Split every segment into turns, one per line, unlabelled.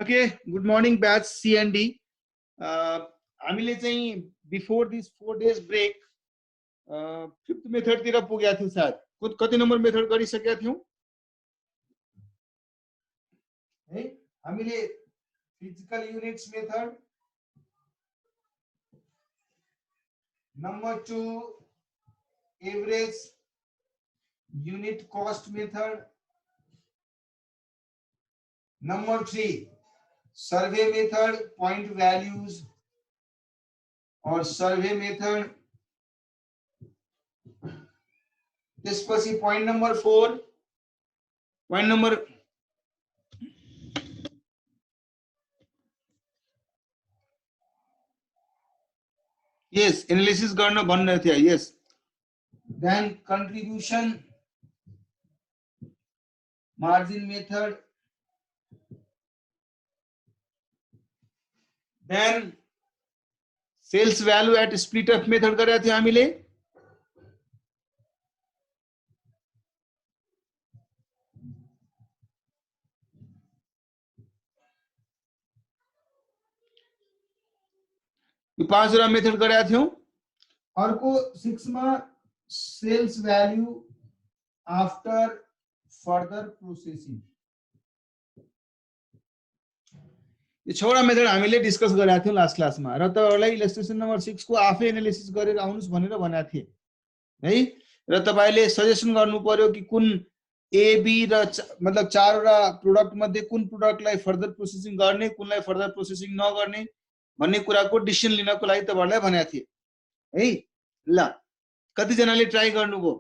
Okay, good morning batch C and D. हामीले चाहिँ before this 4 days break fifth method तिर पुगेका थियौं सायद कति नम्बर मेथड गरिसकेका थियौं है हामीले physical units method number 2 average unit cost method, number 3 survey method, point values or survey method. This was point number 4. Point number yes, analysis गर्न भन्ने थियो. Yes. Then contribution margin method. Then sales value at split up method गरेका थियो हामीले. यो पाँचवटा method गरेका थियौं. अर्को 6 मा sales value after further processing. यो छवटा मेथड हामीले डिस्कस गरेका थियौं लास्ट क्लासमा र तपाईहरुलाई इलस्ट्रेसन नम्बर 6 को आफै एनालिसिस गरेर आउनुस् भनेर भनेको थिए है. र तपाईले सजेसन गर्नु पर्यो कि कुन ए बी र मतलब चारवटा प्रोडक्ट मध्ये कुन प्रोडक्टलाई फर्दर प्रोसेसिङ गर्ने, कुनलाई फर्दर प्रोसेसिङ नगर्ने भन्ने कुराको डिसिजन लिनको लागि तपाईहरुलाई भनेको थिए है. ल कति जनाले ट्राई गर्नुभयो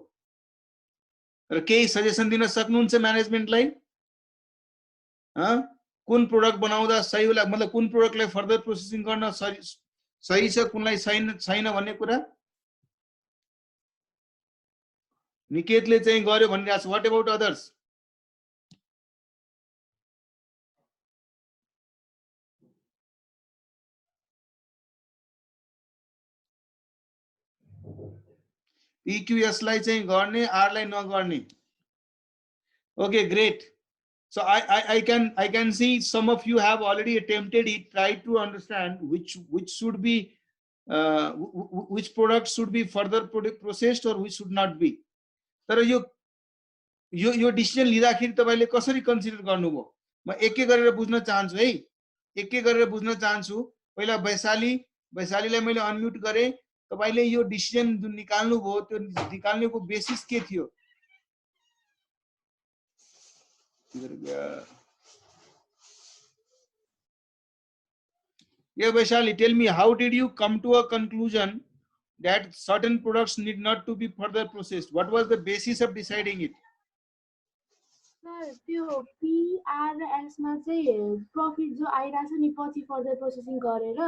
र केही सजेसन दिन सक्नुहुन्छ म्यानेजमेन्टलाई? कुन प्रोडक्ट बनाउँदा सही होला, मतलब कुन प्रोडक्टलाई फर्दर प्रोसेसिङ गर्न सही छ, कुनलाई सही छैन भन्ने कुरा? निकेतले चाहिँ गर्यो भनिरहेछ. What about others? PQS लाई चाहिँ गर्ने, R लाई नगर्ने. Okay, great. So I can see some of you have already attempted it. Try to understand which should be which product should be further processed or which should not be. तर यो decision लिँदाखेरि तपाईले कसरी consider गर्नुभयो म एक एक गरेर बुझ्न चाहन्छु है. एक एक गरेर बुझ्न चाहन्छु. पहिला वैशालीलाई मैले अनम्युट गरे. तपाईले यो डिसिजन जुन निकाल्नु भयो त्यो निकाल्नेको बेसिस के थियो? Yeah, Vaishali, tell me, how did you come to a conclusion that certain products need not to be further processed? What was the basis of deciding it?
Sir, त्यो PRS मा चाहिँ profit जो आइराछ नि पछि further processing गरेर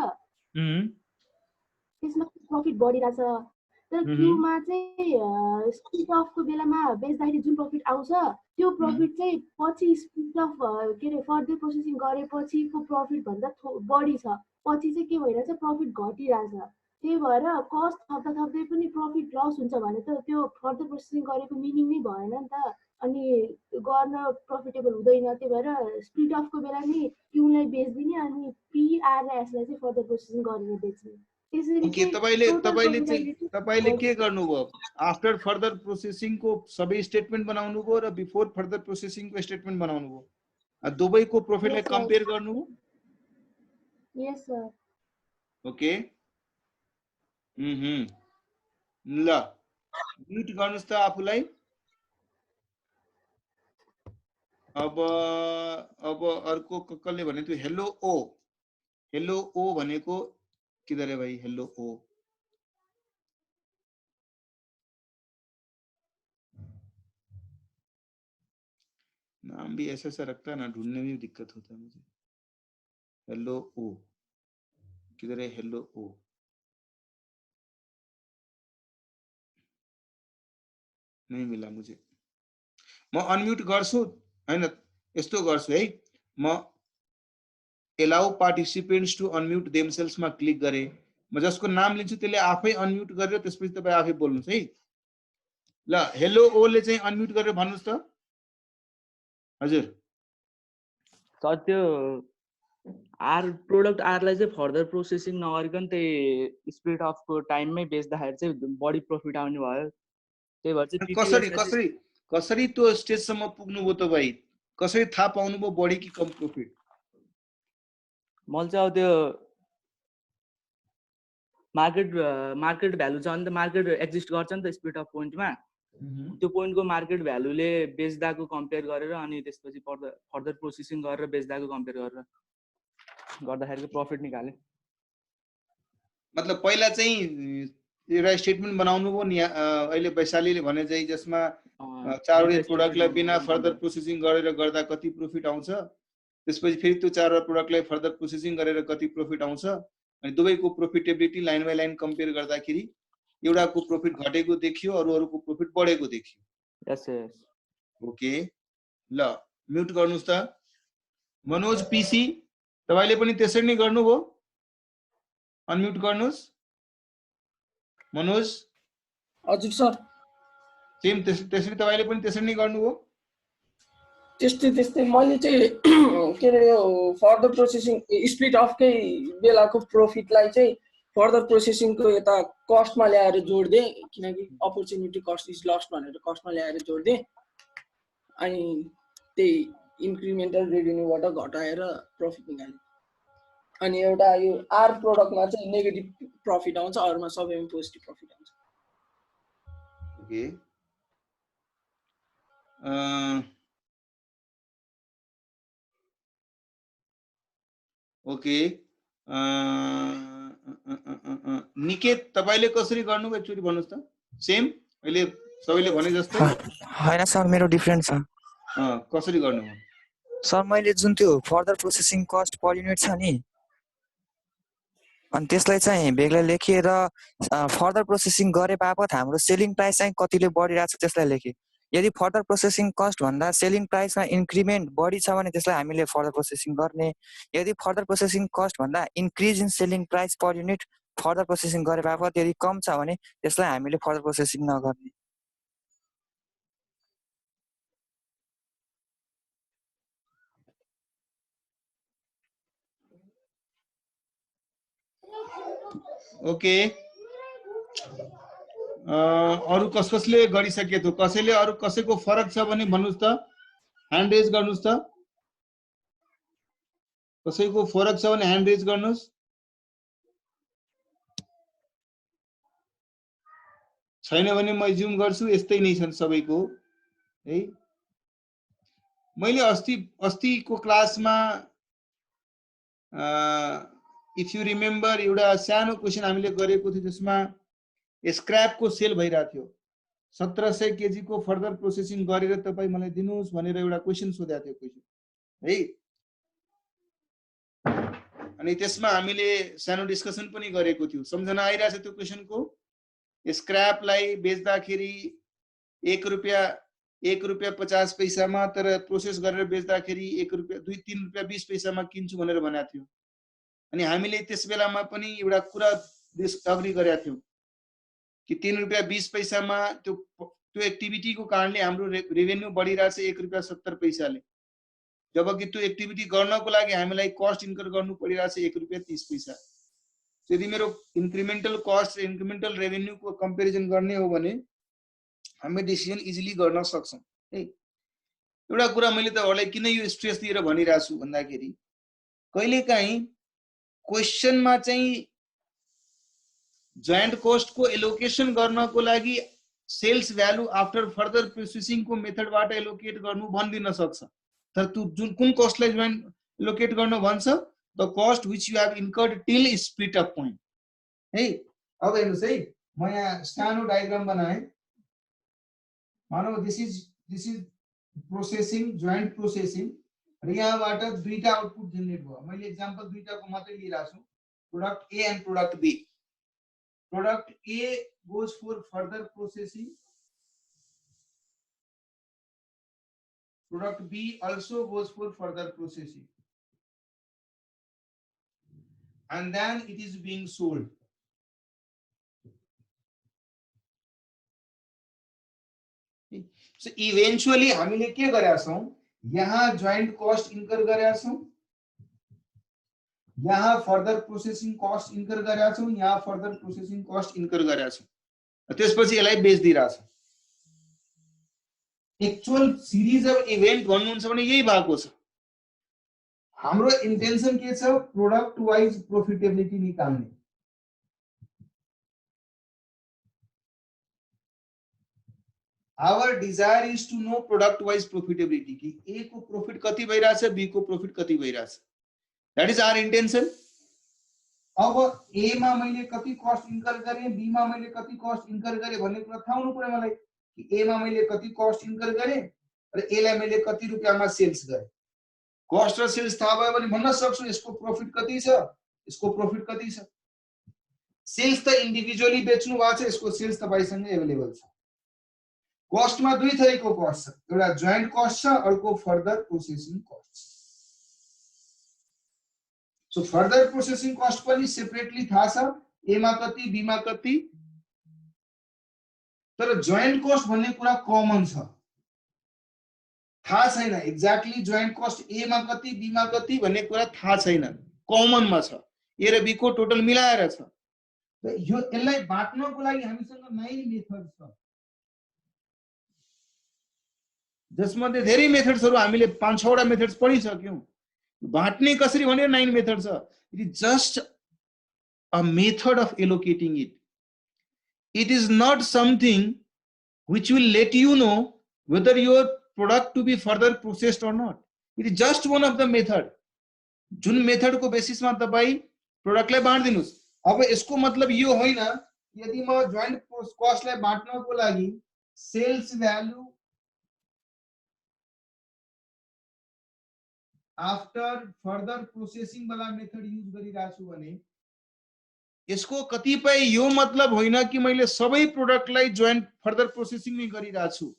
त्यसमा profit बढिराछ. तर Q मा चाहिँ स्प्लिट अफ को बेलामा बेच्दाखेरि जुन प्रॉफिट आउँछ त्यो प्रॉफिट चाहिँ पछि स्प्लिट अफ के रे फर्दर प्रोसेसिङ गरेपछिको प्रॉफिट भन्दा बढी छ. पछि चाहिँ के भइराछ, प्रॉफिट घटिराछ. त्यही भएर कस्ट थप्दा थप्दै पनि प्रॉफिट लस हुन्छ भने त त्यो फर्दर प्रोसेसिङ गरेको मिनिङ नै भएन नि त. अनि गर्न प्रॉफिटेबल हुँदैन. त्यही भएर स्प्लिट अफ को बेला नि क्यूलाई बेच्दिने अनि PRS लाई चाहिँ फर्दर प्रोसेसिङ गरेर बेच्ने.
ओके, तपाईले के गर्नुभयो? आफ्टर फर्दर प्रोसेसिङ को सबै स्टेटमेन्ट बनाउनु भयो र बिफोर फर्दर प्रोसेसिङ को स्टेटमेन्ट बनाउनु भयो. दुवैको प्रॉफिटलाई कम्पेयर गर्नुभयो?
यस सर.
ओके. ल म्युट गर्नुस् त आफुलाई. अब अर्को कसले भने त्यो हेलो ओ भनेको किधर है भाई? हेलो ओ नाम भी ऐसा सा रखता है ना, ढूंढने में भी दिक्कत होता है मुझे. हेलो ओ किधर है? हेलो ओ नहीं मिला मुझे. म अनम्युट गर्छु हैन, यस्तो गर्छु है. म allow participants to unmute themselves मा क्लिक गरे. म जसको नाम लिन्छु त्यसले आफै अनम्युट गरेर त्यसपछि तपाई आफै बोल्नुस् है. ल हेलो ओ ले चाहिँ अनम्युट गरेर भन्नुस् त. हजुर
सर त्यो आर प्रोडक्ट आरलाई चाहिँ फर्दर प्रोसेसिङ नगरिकन त्यही स्पिड अफको टाइममै बेच्दाखेरि चाहिँ बढी प्रफिट आउने भयो। त्यही भएर चाहिँ
कसरी
PTUS
कसरी कसरी त्यो स्टेजसम्म पुग्नुभयो त भाइ? कसरी थाहा पाउनुभयो बढी कि कम प्रफिट?
मैले चाहिँ अब त्यो मार्केट भ्यालु छ नि त, मार्केट एक्जिस्ट गर्छ नि त स्पिड अफ पोइन्टमा, त्यो पोइन्टको मार्केट भ्यालुले बेच्दाको कम्पेयर गरेर अनि त्यसपछि फर्दर प्रोसेसिङ गरेर बेच्दाको कम्पेयर गरेर गर्दाखेरि प्रफिट निकाले।
मतलब पहिला चाहिँ एउटा स्टेटमेन्ट बनाउनु भयो नि अहिले वैशालीले भने चाहिँ जसमा 4 वटा प्रोडक्टलाई बिना फर्दर प्रोसेसिङ गरेर गर्दा कति प्रफिट आउँछ, त्यसपछि फेरि त्यो 4 वटा प्रोडक्टलाई फर्दर प्रोसेसिङ गरेर कति प्रफिट आउँछ, अनि दुवैको profitability line by line compare गर्दाखेरि एउटाको प्रफिट घटेको देखियो, अरूको प्रफिट बढेको देखियो।
यस यस
ओके, ल म्युट गर्नुस् त। मनोज पीसी तपाईले पनि त्यसरी नै गर्नुभयो? अनम्युट गर्नुस् मनोज।
हजुर सर।
सेम त्यसरी तपाईले पनि त्यसरी नै गर्नुभयो?
त्यस्तै मैले चाहिँ के अरे यो फर्दर प्रोसेसिङ स्पिड अफकै बेलाको प्रफिटलाई चाहिँ फर्दर प्रोसेसिङको यता कस्टमा ल्याएर जोड्दिएँ, किनकि अपर्च्युनिटी कस्ट इज लस्ट भनेर कस्टमा ल्याएर जोड्दिएँ, अनि त्यही इन्क्रिमेन्टल रेभेन्यूबाट घटाएर प्रफिट निकालेँ। अनि एउटा यो आर प्रोडक्टमा चाहिँ नेगेटिभ प्रफिट आउँछ, अरूमा सबैमा पोजिटिभ प्रफिट आउँछ।
ओके, ओके, निकेत तपाईले कसरी गर्नुभयो एकचोटि भन्नुस् त? सेम अहिले सबैले भने जस्तै?
हैन सर, मेरो डिफरेन्ट छ।
कसरी गर्नुभयो?
सर मैले जुन त्यो further processing cost per unit छ नि, अनि त्यसलाई चाहिँ बेग्लै लेखेर फर्दर प्रोसेसिङ गरे बापत हाम्रो सेलिङ प्राइस चाहिँ कतिले बढिरहेको छ त्यसलाई लेखेँ। यदि फर्दर प्रोसेसिङ कस्ट भन्दा सेलिङ प्राइसमा इन्क्रिमेन्ट बढी छ भने त्यसलाई हामीले फर्दर प्रोसेसिङ गर्ने। यदि फर्दर प्रोसेसिङ कस्ट भन्दा increase in selling price per unit further processing गरे बापत यदि कम छ भने त्यसलाई हामीले फर्दर प्रोसेसिङ नगर्ने।
ओके, अरु कसले गरिसके त? कसैले अरु कसैको फरक छ भने भन्नुस् त, ह्यान्ड रेज गर्नुस् त। कसैको फरक छ भने ह्यान्ड रेज गर्नुस्। छैन भने म जुम गर्छु, यस्तै नै छन् सबैको है। मैले अस्तिको क्लासमा इफ यु रिमेम्बर एउटा सानो क्वेशन हामीले गरेको थियो जसमा स्क्रैपको सेल भइरहेको थियो। 1700 केजी को फर्दर प्रोसेसिङ गरेर तपाई मलाई दिनुस् भनेर एउटा क्वेशन सोधेको थियो क्वेशन है। अनि त्यसमा हामीले सानो डिस्कसन पनि गरेको थियो। सम्झना आइरहेछ त्यो क्वेशनको? स्क्रैपलाई बेच्दाखेरि 1 रुपैयाँ 50 पैसामा, तर प्रोसेस गरेर बेच्दाखेरि 1 रुपैयाँ 2-3 रुपैयाँ 20 पैसामा किन्छु भनेर भनेको थियो। अनि हामीले त्यस बेलामा पनि एउटा कुरा अग्री गरेका थियौं कि 3 रुपैयाँ 20 पैसामा त्यो एक्टिभिटीको कारणले हाम्रो रेभेन्यू बढिरहेछ 1 रुपैयाँ 70 पैसाले, जबकि त्यो एक्टिभिटी गर्नको लागि हामीलाई कस्ट इन्कर गर्नु परिरहेछ 1 रुपैयाँ 30 पैसा। यदि मेरो इन्क्रिमेन्टल कस्ट इन्क्रिमेन्टल रेभेन्यूको कम्पेरिजन गर्ने हो भने हामी डिसिजन इजिली गर्न सक्छौं है। एउटा कुरा मैले तपाईहरुलाई किन यो स्ट्रेस दिएर भनिरहेको छु भन्दाखेरि कहिलेकाहीँ क्वेशनमा चाहिँ जोइन्ट कस्ट को एलोकेसन गर्नको लागि sales value after further processing को मेथडबाट एलोकेट गर्नु भन्दिन सक्छ। तर त्यो जुन कुन कस्टलाई जोइन्ट एलोकेट गर्न भन्छ? The cost which you have incurred till split up point है। अब हेर्नुस् है, म यहाँ सानो डायग्राम बनाए। मानौ this is processing, joint processing, र यहाँबाट दुईटा आउटपुट जेनेरेट भयो। मैले एक्जाम्पल दुईटाको मात्रै लिइरहेको छु, product A and product B. Product A goes for further processing. Product B also goes for further processing. And then it is being sold. So eventually हामीले के गरेका छौं? यहाँ joint cost incur गरेका छौं, यहाँ फर्दर प्रोसेसिङ कस्ट इन्कर गरेका छौँ, यहाँ फर्दर प्रोसेसिङ कस्ट इन्कर गरेका छौँ, त्यसपछि यसलाई बेच्दिरहेछ। एक्चुअल सिरिज अफ इभेन्ट भन्नुहुन्छ भने यही भएको छ। हाम्रो इन्टेन्सन के छ? प्रोडक्ट वाइज प्रोफिटेबिलिटी निकाल्ने। Our desire is to know product wise profitability कि A को प्रॉफिट कति भइराछ, B को प्रॉफिट कति भइराछ। That is our intention. अब A मा मैले कति कस्ट इन्कर गरे, B मा मैले कति कस्ट इन्कर गरे भन्ने कुरा थाहा हुनु पर्यो मलाई कि A मा मैले कति कस्ट इन्कर गरे र A लाई मैले कति रुपैयाँमा सेल्स गरे। कस्ट र सेल्स थाहा भयो भने भन्न सक्छु यसको प्रॉफिट कति छ, यसको प्रॉफिट कति छ। सेल्स त इन्डिभिजुअली बेच्नु भएको छ, यसको सेल्स तपाईसँग अवेलेबल छ। कस्ट में दुई थरीको कस्ट छ, एउटा जोइन्ट कस्ट छ, अर्को फर्दर प्रोसेसिङ कस्ट छ। सो फर्दर प्रोसेसिङ कस्ट पनि सेपरेटली थाहा छ, ए मा कति, बी मा कति। तर जोइन्ट कस्ट भन्ने कुरा कमन छ, थाहा छैन एक्ज्याक्टली जोइन्ट कस्ट ए मा कति, बी मा कति भन्ने कुरा थाहा छैन, कमन मा छ। ए र बी को टोटल मिलाएर छ। यो यसलाई बाट्नको लागि हामीसँग 9 मेथड छ, जसमध्ये धेरै मेथड्सहरु हामीले 5-6 वटा मेथड्स पढिसक्यौं। बाट्ने कसरी भनेर 9 मेथड छ। It is just a method of allocating it. It is not something which will let you know whether your product to be further processed or not. It is just one of the method. जुन method को basis मा तपाई product लाई बाँड दिनुस्। अब यसको मतलब यो होइन यदि म जोइन्ट कस्ट लाई बाँड्नको लागि sales value after further processing वाला मेथड युज गरिराछु भने यसको कतिपय यो मतलब होइन कि मैले सबै प्रोडक्टलाई जोइन्ट फर्दर प्रोसेसिङ नै गरिराछु।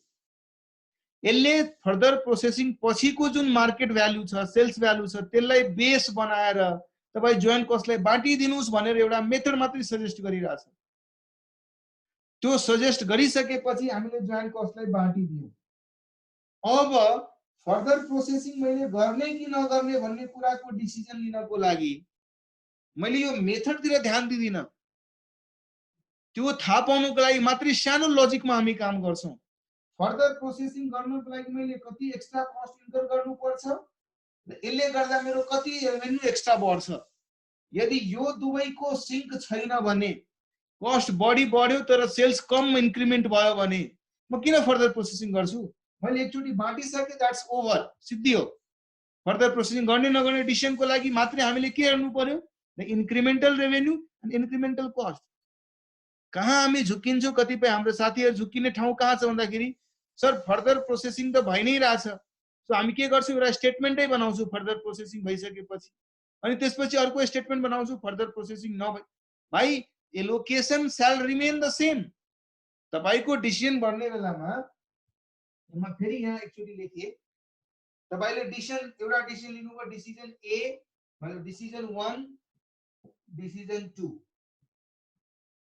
यसले फर्दर प्रोसेसिङ पछिको जुन मार्केट भ्यालु छ, सेल्स भ्यालु छ, त्यसलाई बेस बनाएर तपाई जोइन्ट कस्टलाई बाँटिदिनुस् भनेर एउटा मेथड मात्रै सजेस्ट गरिराछ। त्यो सजेस्ट गरिसकेपछि हामीले जोइन्ट कस्टलाई बाँटिदियौं। अब फर्दर प्रोसेसिङ मैले गर्ने कि नगर्ने भन्ने कुराको डिसिजन लिनको लागि मैले यो मेथडतिर ध्यान दिदिन। त्यो थाहा पाउनको लागि मात्रै सानो लजिकमा हामी काम गर्छौं। फर्दर प्रोसेसिङ गर्नको लागि मैले कति एक्स्ट्रा कस्ट इन्कर गर्नुपर्छ र यसले गर्दा मेरो कति रेभेन्यू एक्स्ट्रा बढ्छ। यदि यो दुवैको सिंक छैन भने, कस्ट बढ्यो तर सेल्स कम इन्क्रिमेन्ट भयो भने म किन फर्दर प्रोसेसिङ गर्छु? मैले एकचोटी बाँटिसके, द्याट्स ओभर, सिद्धि हो। फर्दर प्रोसेसिङ गर्ने नगर्ने डिसिजनको लागि मात्रै हामीले के गर्नु पर्यो? Incremental revenue and incremental cost. कहाँ हामी झुकिन्छौं? कतिपय हाम्रो साथीहरु झुकिने ठाउँ कहाँ छ भन्दाखेरि सर फर्दर प्रोसेसिङ त भइ नै रहेछ, सो हामी के गर्छौं? एउटा स्टेटमेन्टै बनाउँछौं फर्दर प्रोसेसिङ भइसकेपछि, अनि त्यसपछि अर्को स्टेटमेन्ट बनाउँछौं फर्दर प्रोसेसिङ नभइ। भाइ allocation shall remain the same. तपाईको डिसिजन गर्ने बेलामा म फेरि यहाँ एकचोटी लेखे, तपाईले डिसिजन एउटा डिसिजन लिनुभयो, डिसिजन ए मतलब डिसिजन 1, डिसिजन 2।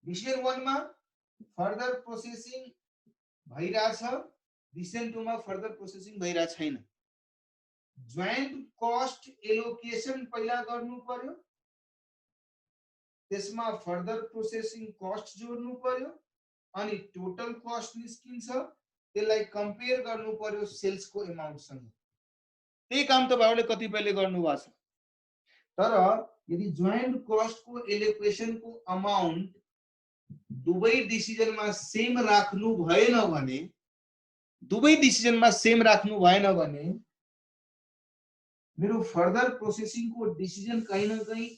डिसिजन 1 मा फर्दर प्रोसेसिङ भइराछ, डिसिजन 2 मा फर्दर प्रोसेसिङ भइरा छैन। जोइन्ट कस्ट एलोकेसन पहिला गर्नु पर्यो, त्यसमा फर्दर प्रोसेसिङ कस्ट जोड्नु पर्यो, अनि टोटल कस्ट निस्किन्छ, त्यसलाई कम्पेयर गर्नु पर्यो सेल्स को अमाउन्ट सँग। त्यही काम तपाईहरुले कतिपयले गर्नु भएको छ। तर यदि जोइन्ट कस्ट को एलोकेसन को अमाउन्ट दुवै डिसिजनमा सेम राख्नु भएन भने, दुवै डिसिजनमा सेम राख्नु भएन भने मेरो फर्दर प्रोसेसिङ को डिसिजन कहीं न कहीं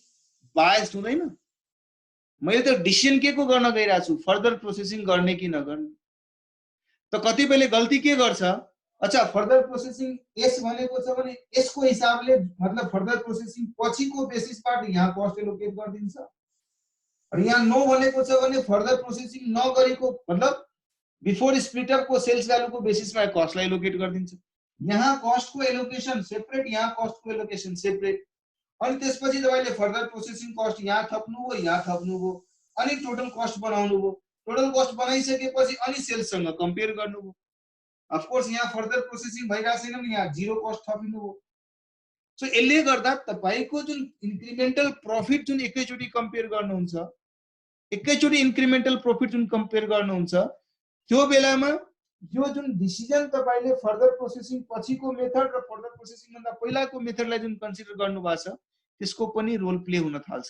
बायस्ड हुँदैन। मैले त डिसिजन के को गर्न गइराछु? फर्दर प्रोसेसिङ गर्ने कि नगर्ने। त कतिपयले गल्ती के गर्छ? अच्छा फर्दर प्रोसेसिङ एस भनेको छ भने यसको हिसाबले मतलब फर्दर प्रोसेसिङ पछिको बेसिसबाट यहाँ कस्ट एलोकेट गर्दिन्छ, र यहाँ नो भनेको छ भने फर्दर प्रोसेसिङ नगरेको मतलब बिफोर स्प्लिट अप को सेल्स भ्यालु को बेसिसमा कस्टलाई एलोकेट गर्दिन्छ। यहाँ कस्ट को एलोकेसन सेपरेट, यहाँ कस्ट को एलोकेसन सेपरेट, अनि त्यसपछि तपाईले फर्दर प्रोसेसिङ कस्ट यहाँ थप्नुभयो, यहाँ थप्नुभयो, अनि टोटल कस्ट बनाउनुभयो। टोटल कस्ट बनाइसकेपछि अनि सेल्स सँग कम्पेयर गर्नुभयो। अफ कोर्स यहाँ फर्दर प्रोसेसिङ भइरा छैन भने यहाँ जीरो कस्ट थपिनुभयो। सो यसले गर्दा तपाईको जुन इन्क्रिमेन्टल प्रॉफिट जुन एकैचोटी कम्पेयर गर्नुहुन्छ, एकैचोटी इन्क्रिमेन्टल प्रॉफिट जुन कम्पेयर गर्नुहुन्छ, त्यो बेलामा यो जुन डिसिजन तपाईले फर्दर प्रोसेसिङ पछिको मेथड र फर्दर प्रोसेसिङ भन्दा पहिलाको मेथडलाई जुन कन्सिडर गर्नुभएको छ त्यसको पनि रोल प्ले हुन थाल्छ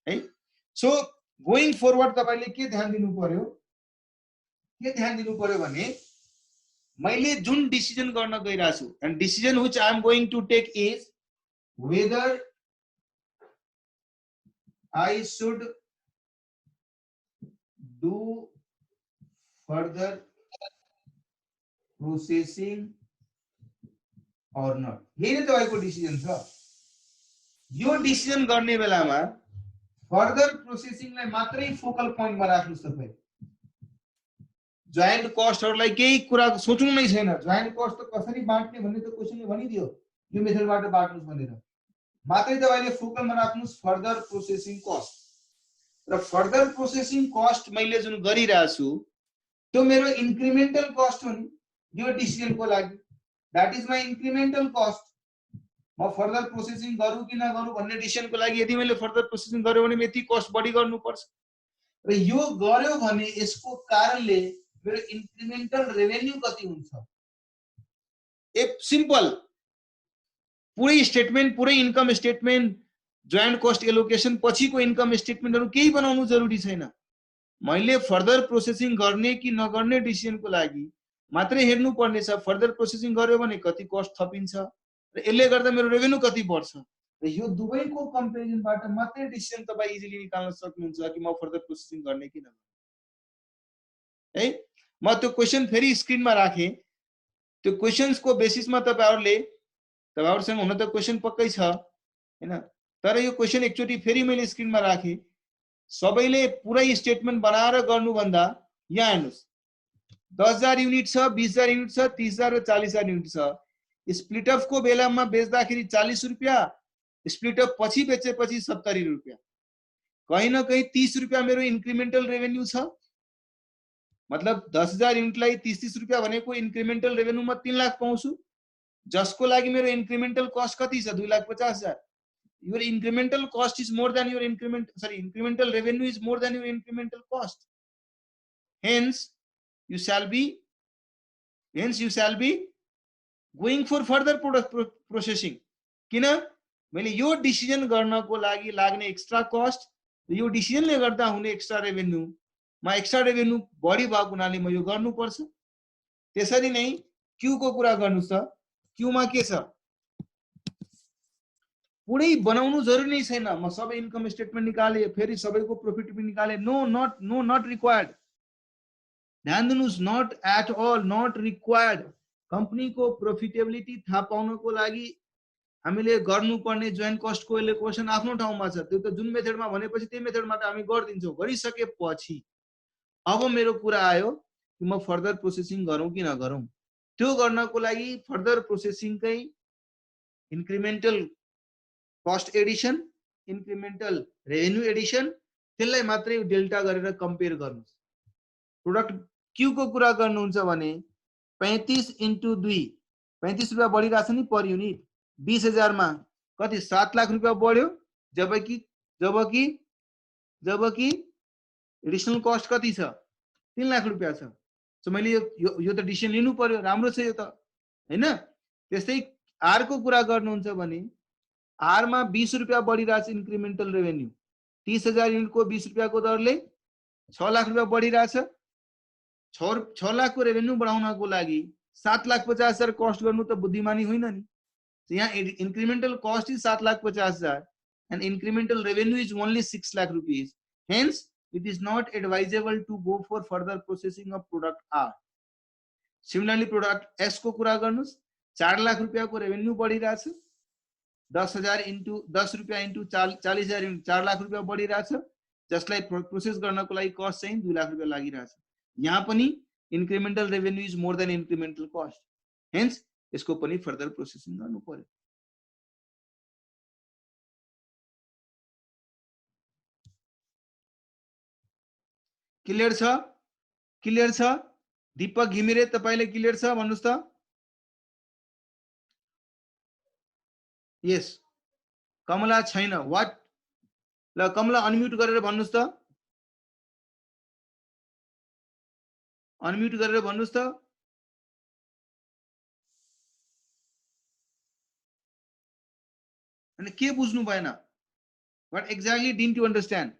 है। सो गोइङ फरवर्ड तपाईले के ध्यान दिनु पर्यो, भने मैले जुन डिसिजन गर्न गइरहेको छु, and decision which I am going to take is whether I should do further processing और नट। यही नै तपाईको डिसिजन छ। यो डिसिजन गर्ने बेलामा फर्दर प्रोसेसिङलाई मात्रै फोकल पोइन्टमा राख्नुस्। तपाई जोइन्ट कस्टहरुलाई केही कुरा सोच्नु नै छैन। जोइन्ट कस्ट त कसरी बाँट्ने भन्ने त क्वेशनले भनिदियो, यो मेथडबाट बाँट्नुस् भनेर। मात्रै तपाईले फोकलमा राख्नुस् फर्दर प्रोसेसिङ कस्ट। र फर्दर प्रोसेसिङ कस्ट मैले जुन गरिरहेको छु त्यो मेरो इन्क्रिमेन्टल कस्ट हो नि यो डिसिजनको लागि। That is my incremental cost. म फर्दर प्रोसेसिङ गरौँ कि नगरौँ भन्ने डिसिजनको लागि यदि मैले फर्दर प्रोसेसिङ गर्यो भने यति कस्ट बढी गर्नुपर्छ। र यो गर्यो भने यसको कारणले मेरो इन्क्रिमेन्टल रेभेन्यू कति हुन्छ? एक सिम्पल पुरै स्टेटमेन्ट, पुरै income statement, joint cost allocation पछिको इन्कम स्टेटमेन्टहरु केही बनाउनु जरुरी छैन। मैले फर्दर प्रोसेसिङ गर्ने कि नगर्ने डिसिजनको लागि मात्रै हेर्नु पर्ने छ। फर्दर प्रोसेसिङ गर्यो भने कति कस्ट थपिन्छ र यसले गर्दा मेरो रेभेन्यू कति बढ्छ। र यो दुवैको कम्पेरिजनबाट मात्रै डिसिजन तपाईं इजिली निकाल्न सक्नुहुन्छ कि म फर्दर प्रोसेसिङ गर्ने कि नगर्ने है। म त्यो क्वेशन फेरि स्क्रिनमा राखे। त्यो क्वेशन्सको बेसिसमा तपाईहरुसँग हुन त क्वेशन पक्कै छ हैन, तर यो क्वेशन एकचोटी फेरि मैले स्क्रिनमा राखे। सबैले पुरै स्टेटमेन्ट बनाएर गर्नु भन्दा यहाँ हेर्नुस् 10,000 युनिट छ, 20,000 युनिट छ, 30,000 र 40,000 युनिट छ। स्प्लिट अफ को बेलामा बेच्दाखेरि 40 रुपैयाँ, स्प्लिट अफ पछि बेचेपछि 70 रुपैयाँ। कहीं न कहीं 30 रुपैयाँ मेरो इन्क्रिमेन्टल रेभेन्यू छ। मतलब 10,000 युनिटलाई 30 रुपैयाँ भनेको इन्क्रिमेन्टल रेभेन्यू म 3 लाख पाउँछु, जसको लागि मेरो इन्क्रिमेन्टल कस्ट कति छ? 2,50,000। Your incremental cost is more than your incremental revenue is more than your incremental cost. Hence, you shall be going for further processing. किन मैले यो डिसिजन गर्नको लागि लाग्ने एक्स्ट्रा कस्ट, यो डिसिजनले गर्दा हुने एक्स्ट्रा रेभेन्यू, म एक्स्ट्रा रेभेन्यू बढी भएको हुनाले म यो गर्नुपर्छ। त्यसरी नै क्यू को कुरा गर्नुस् त। क्यू मा के छ? पुरै बनाउनु जरुरी नै छैन। म सबै इन्कम स्टेटमेन्ट निकाले, फेरि सबैको प्रॉफिट पनि निकाले। No not required. ध्यान दिनुस्, not at all, not required. कम्पनीको प्रॉफिटेबिलिटी थाहा पाउनको लागि हामीले गर्नुपर्ने जोइन्ट कस्टको एलोकेसन आफ्नो ठाउँमा छ। त्यो त जुन मेथडमा भनेपछि त्यही मेथडबाट हामी गर्दिन्छौँ। गरिसकेपछि अब मेरो कुरा आयो कि म फर्दर प्रोसेसिङ गरौँ कि नगरौँ। त्यो गर्नको लागि फर्दर प्रोसेसिङकै incremental cost addition, incremental revenue addition, त्यसलाई मात्रै डेल्टा गरेर कम्पेयर गर्नुस्। प्रोडक्ट क्यू को कुरा गर्नुहुन्छ भने 35 × 2 35 रुपैयाँ बढिरहेछ नि पर युनिट। 20,000 मा कति? 7 लाख रुपैयाँ बढ्यो, जबकि एडिशनल कस्ट कति छ? 3 लाख रुपैयाँ छ। सो मैले यो त डिसिजन लिनु पर्यो। राम्रो छ यो त हैन। त्यस्तै आर को कुरा गर्नुहुन्छ भने आर मा 20 रुपैयाँ बढिरहेछ इन्क्रिमेन्टल रेभेन्यू। 30,000 युनिट को 20 रुपैयाँ को दरले 6 लाख रुपैयाँ बढिरहेछ। 6 लाख को रेभेन्यू बढाउनको लागि 7,50,000 कस्ट गर्नु त बुद्धिमानी होइन नि। यहाँ incremental cost is 7,50,000 and incremental revenue is only 6 lakh rupees. Hence, it is not advisable to go for further processing of product R. Similarly, product S को कुरा गर्नुस् 4 लाख रुपैयाँ को रेभेन्यू बढिरहेछ। 10,000 into 10 रुपैयाँ into 40,000 into 4 लाख रुपैयाँ बढिरहेछ, जसलाई प्रोसेस गर्नको लागि कस्ट चाहिँ 2 लाख रुपैयाँ लागिरहेछ। यहाँ पनि incremental revenue is more than incremental cost. Hence, यसको पनि फर्दर प्रोसेसिङ गर्नु पर्यो। क्लियर छ? क्लियर छ? दीपक घिमिरे तपाईले क्लियर छ भन्नुस् त? यस कमला छैन व्हाट ल कमला अनम्युट गरेर भन्नुस् त अनम्युट गरेर भन्नुस् त अनि के बुझ्नु भएन what exactly didn't you understand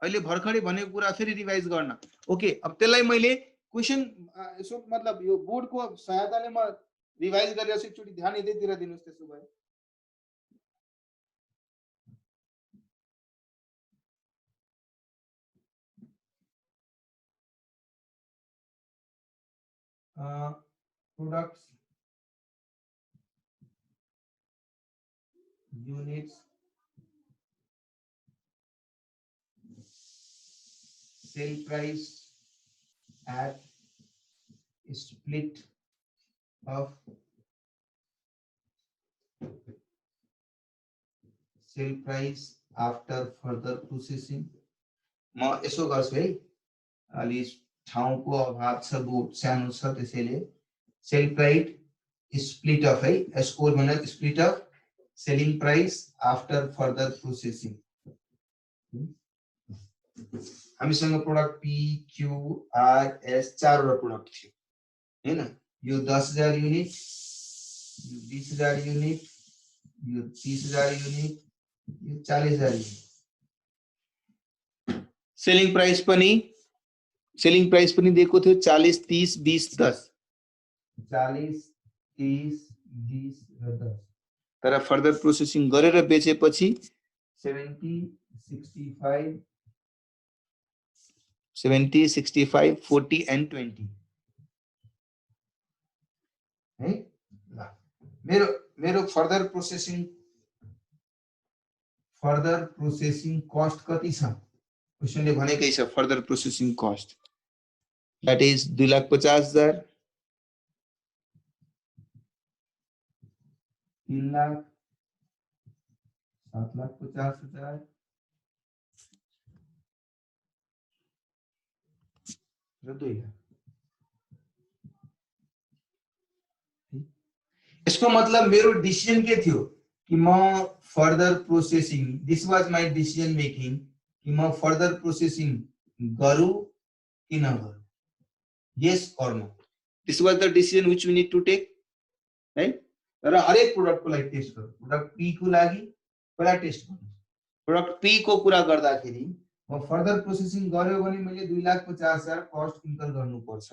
अहिले भर्खरै भनेको कुरा फेरि रिभाइज गर्न ओके अब त्यसलाई मैले क्वेशन यसो मतलब यो बोर्डको सहायताले म रिभाइज गरेर एकचोटि ध्यान यतैतिर दिनुस् त्यसो भए products units sale price at split of sale price after further processing म यसो गर्छु है अलि ठाउँको अभाव छ बोर्ड सानो छ त्यसैले सेल प्राइस स्प्लिट अफ है एस्कोर भनेर split off selling price after further processing हामीसँग product P Q R S चारवटा प्रोडक्ट थियो हैन यो 10,000 युनिट यो 20,000 युनिट यो 30,000 युनिट यो 40,000 युनिट सेलिङ प्राइस पनि दिएको थियो 40 30 20 10 40 30 20 र 10 तर फर्दर प्रोसेसिङ गरेर बेचेपछि 70 65 40 and 20 है ल मेरो फर्दर प्रोसेसिङ कस्ट कति छ क्वेशनले भनेकै छ further processing cost that is 2,50,000 3 lakh 7,50,000 र 2 लाख इसको मतलब मेरो डिसिजन के थियो कि म further processing this was my decision making कि म फर्दर प्रोसेसिङ गरौँ कि नगरौँ yes or no this was the decision which we need to take right तर हरेक प्रोडक्ट को लागि टेस्ट गरौँ प्रोडक्ट पी को लागि पहिला टेस्ट गर्नु प्रोडक्ट पी को कुरा गर्दाखेरि म फर्दर प्रोसेसिङ गर्यो भने मैले 2,50,000 कस्ट इन्कर गर्नु पर्छ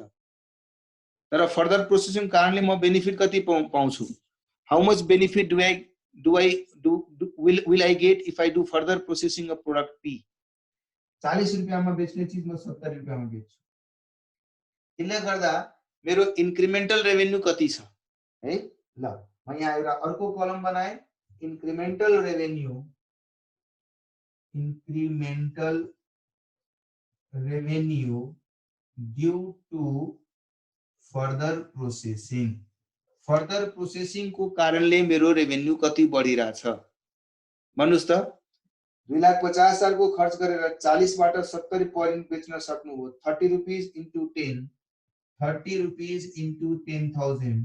तर फर्दर प्रोसेसिङ कारणले म बेनिफिट कति पाउँछु how much benefit will I get if I do further processing of product P 40 रुपैयाँमा बेच्ने चीज म 70 रुपैयाँमा बेच्छु त्यसले गर्दा मेरो इन्क्रिमेन्टल रेभेन्यू कति छ है ल म यहाँ एउटा अर्को कलम बनाए incremental revenue due to further processing को कारणले मेरो रेभेन्यू कति बढिरहेछ भन्नुस् त 2,50,000 को खर्च गरेर 40 बाट 70 पर युनिट बेच्न सक्नु हो 30 रुपीस इन्टु 10 30 रुपीस इन्टु 10,000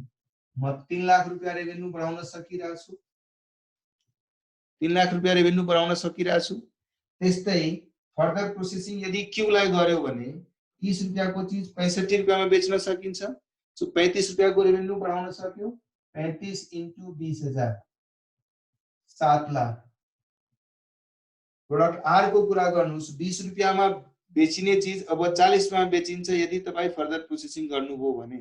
म 3 लाख रुपैयाँ रेभेन्यू बढाउन सकिरहेछु 3 लाख रुपैयाँ रेभेन्यू बढाउन सकिरहेछु त्यस्तै फर्दर प्रोसेसिङ यदि क्यू लाई गर्यो भने 30 रुपैयाँ को चीज 65 रुपैयाँमा बेच्न सकिन्छ सो 35 रुपैयाँ को रेभेन्यू बढाउन सक्यो 35 इन्टु 20,000 7 लाख प्रोडक्ट आर को कुरा गर्नुस् 20 रुपैयाँमा बेचिने चीज अब 40 मा बेचिन्छ यदि तपाई फर्दर प्रोसेसिङ गर्नुभयो भने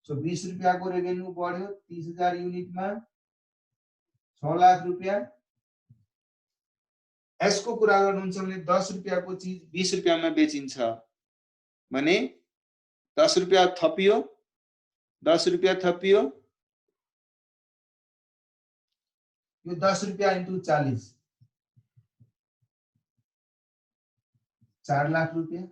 सो 20 रुपैयाँ को रेभेन्यू बढ्यो 30,000 युनिटमा 6 लाख रुपैयाँ एस को कुरा गर्नुहुन्छ भने 10 रुपैयाँ को चीज 20 रुपैयाँमा बेचिन्छ भने 10 रुपैयाँ थपियो 10 रुपैयाँ थपियो यो 10 रुपैयाँ इन्टु 40 4 लाख रुपैयाँ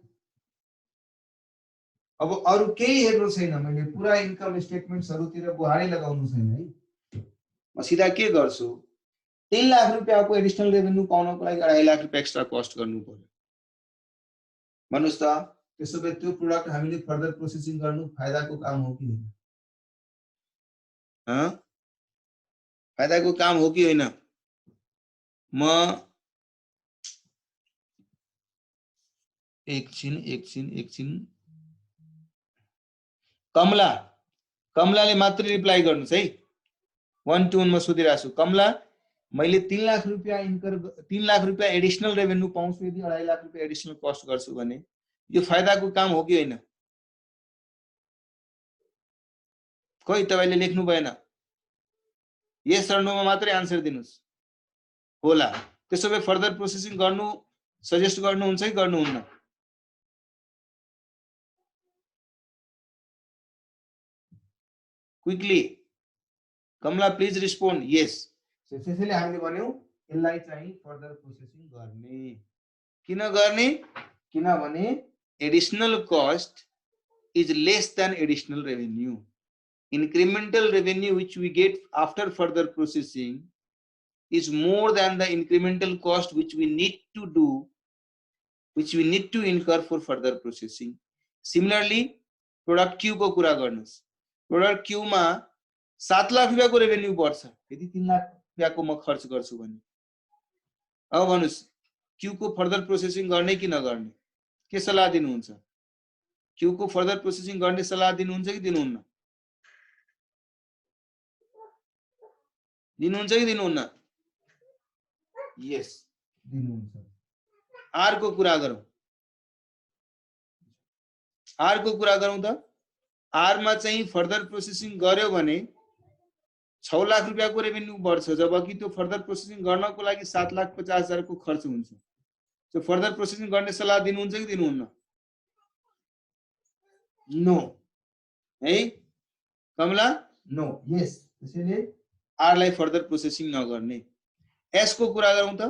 अब अरु केही हेर्नु छैन मैले पुरा इन्कम स्टेटमेन्ट्सहरुतिर बुहारी लगाउनु छैन है म सिधा के गर्छु 3 लाख रुपैयाँ को एडिशनल रेभेन्यू पाउनको लागि 2.5 लाख रुपैयाँ एक्स्ट्रा कस्ट गर्नु पर्यो भन्नुस् त त्यसो भए त्यो प्रोडक्ट हामीले फर्दर प्रोसेसिङ गर्नु फाइदाको काम हो कि हैन फाइदाको काम हो कि होइन? म एकछिन कमलाले मात्र रिप्लाई गर्नुस् है। 1 to 1 म सोधिरहेको छु। कमला, मैले 3 लाख रुपैयाँ 3 लाख रुपैयाँ एडिशनल रेभेन्यू पाउँछु यदि 2.5 लाख रुपैयाँ एडिशनल कस्ट गर्छु भने यो फाइदाको काम हो कि होइन? खोइ तपाईले लेख्नु भएन। यस र नोमा मात्रै आन्सर दिनुस्। होला। त्यसो भए फर्दर प्रोसेसिङ गर्नु सजेस्ट गर्नुहुन्छ कि गर्नुहुन्न? क्विकली कमला प्लिज रिस्पोन्ड यस। त्यसैले हामीले भन्यौ यसलाई चाहिँ फर्दर प्रोसेसिङ गर्ने। किन गर्ने? किनभने additional cost is less than additional revenue. Incremental revenue which we get after further processing is more than the incremental cost which we need to incur for further processing. Similarly, product Q को कुरा गर्नुस्। Product Q मा 7 lakh रुपैयाँको revenue बढ्छ यदि 3 लाख रुपैयाँको म खर्च गर्छु भने। अब भन्नुस् Q को फर्दर प्रोसेसिङ गर्ने कि नगर्ने? के सल्लाह दिनुहुन्छ? Q को फर्दर प्रोसेसिङ गर्ने सल्लाह दिनुहुन्छ कि दिनुहुन्न? दिनुहुन्छ कि दिनुहुन्न? यस दिनुहुन्छ। आर को कुरा गरौँ। आर को कुरा गरौँ त। आर मा चाहिँ फर्दर प्रोसेसिङ गर्यो भने 6 लाख रुपैयाँको रेभेन्यू बढ्छ जबकि त्यो फर्दर प्रोसेसिङ गर्नको लागि 7,50,000 को खर्च हुन्छ। सो फर्दर प्रोसेसिङ गर्ने सल्लाह दिनुहुन्छ कि दिनुहुन्न? नो है कमला? नो यस। त्यसैले आर लाई फर्दर प्रोसेसिङ नगर्ने। एस को कुरा गरौँ त।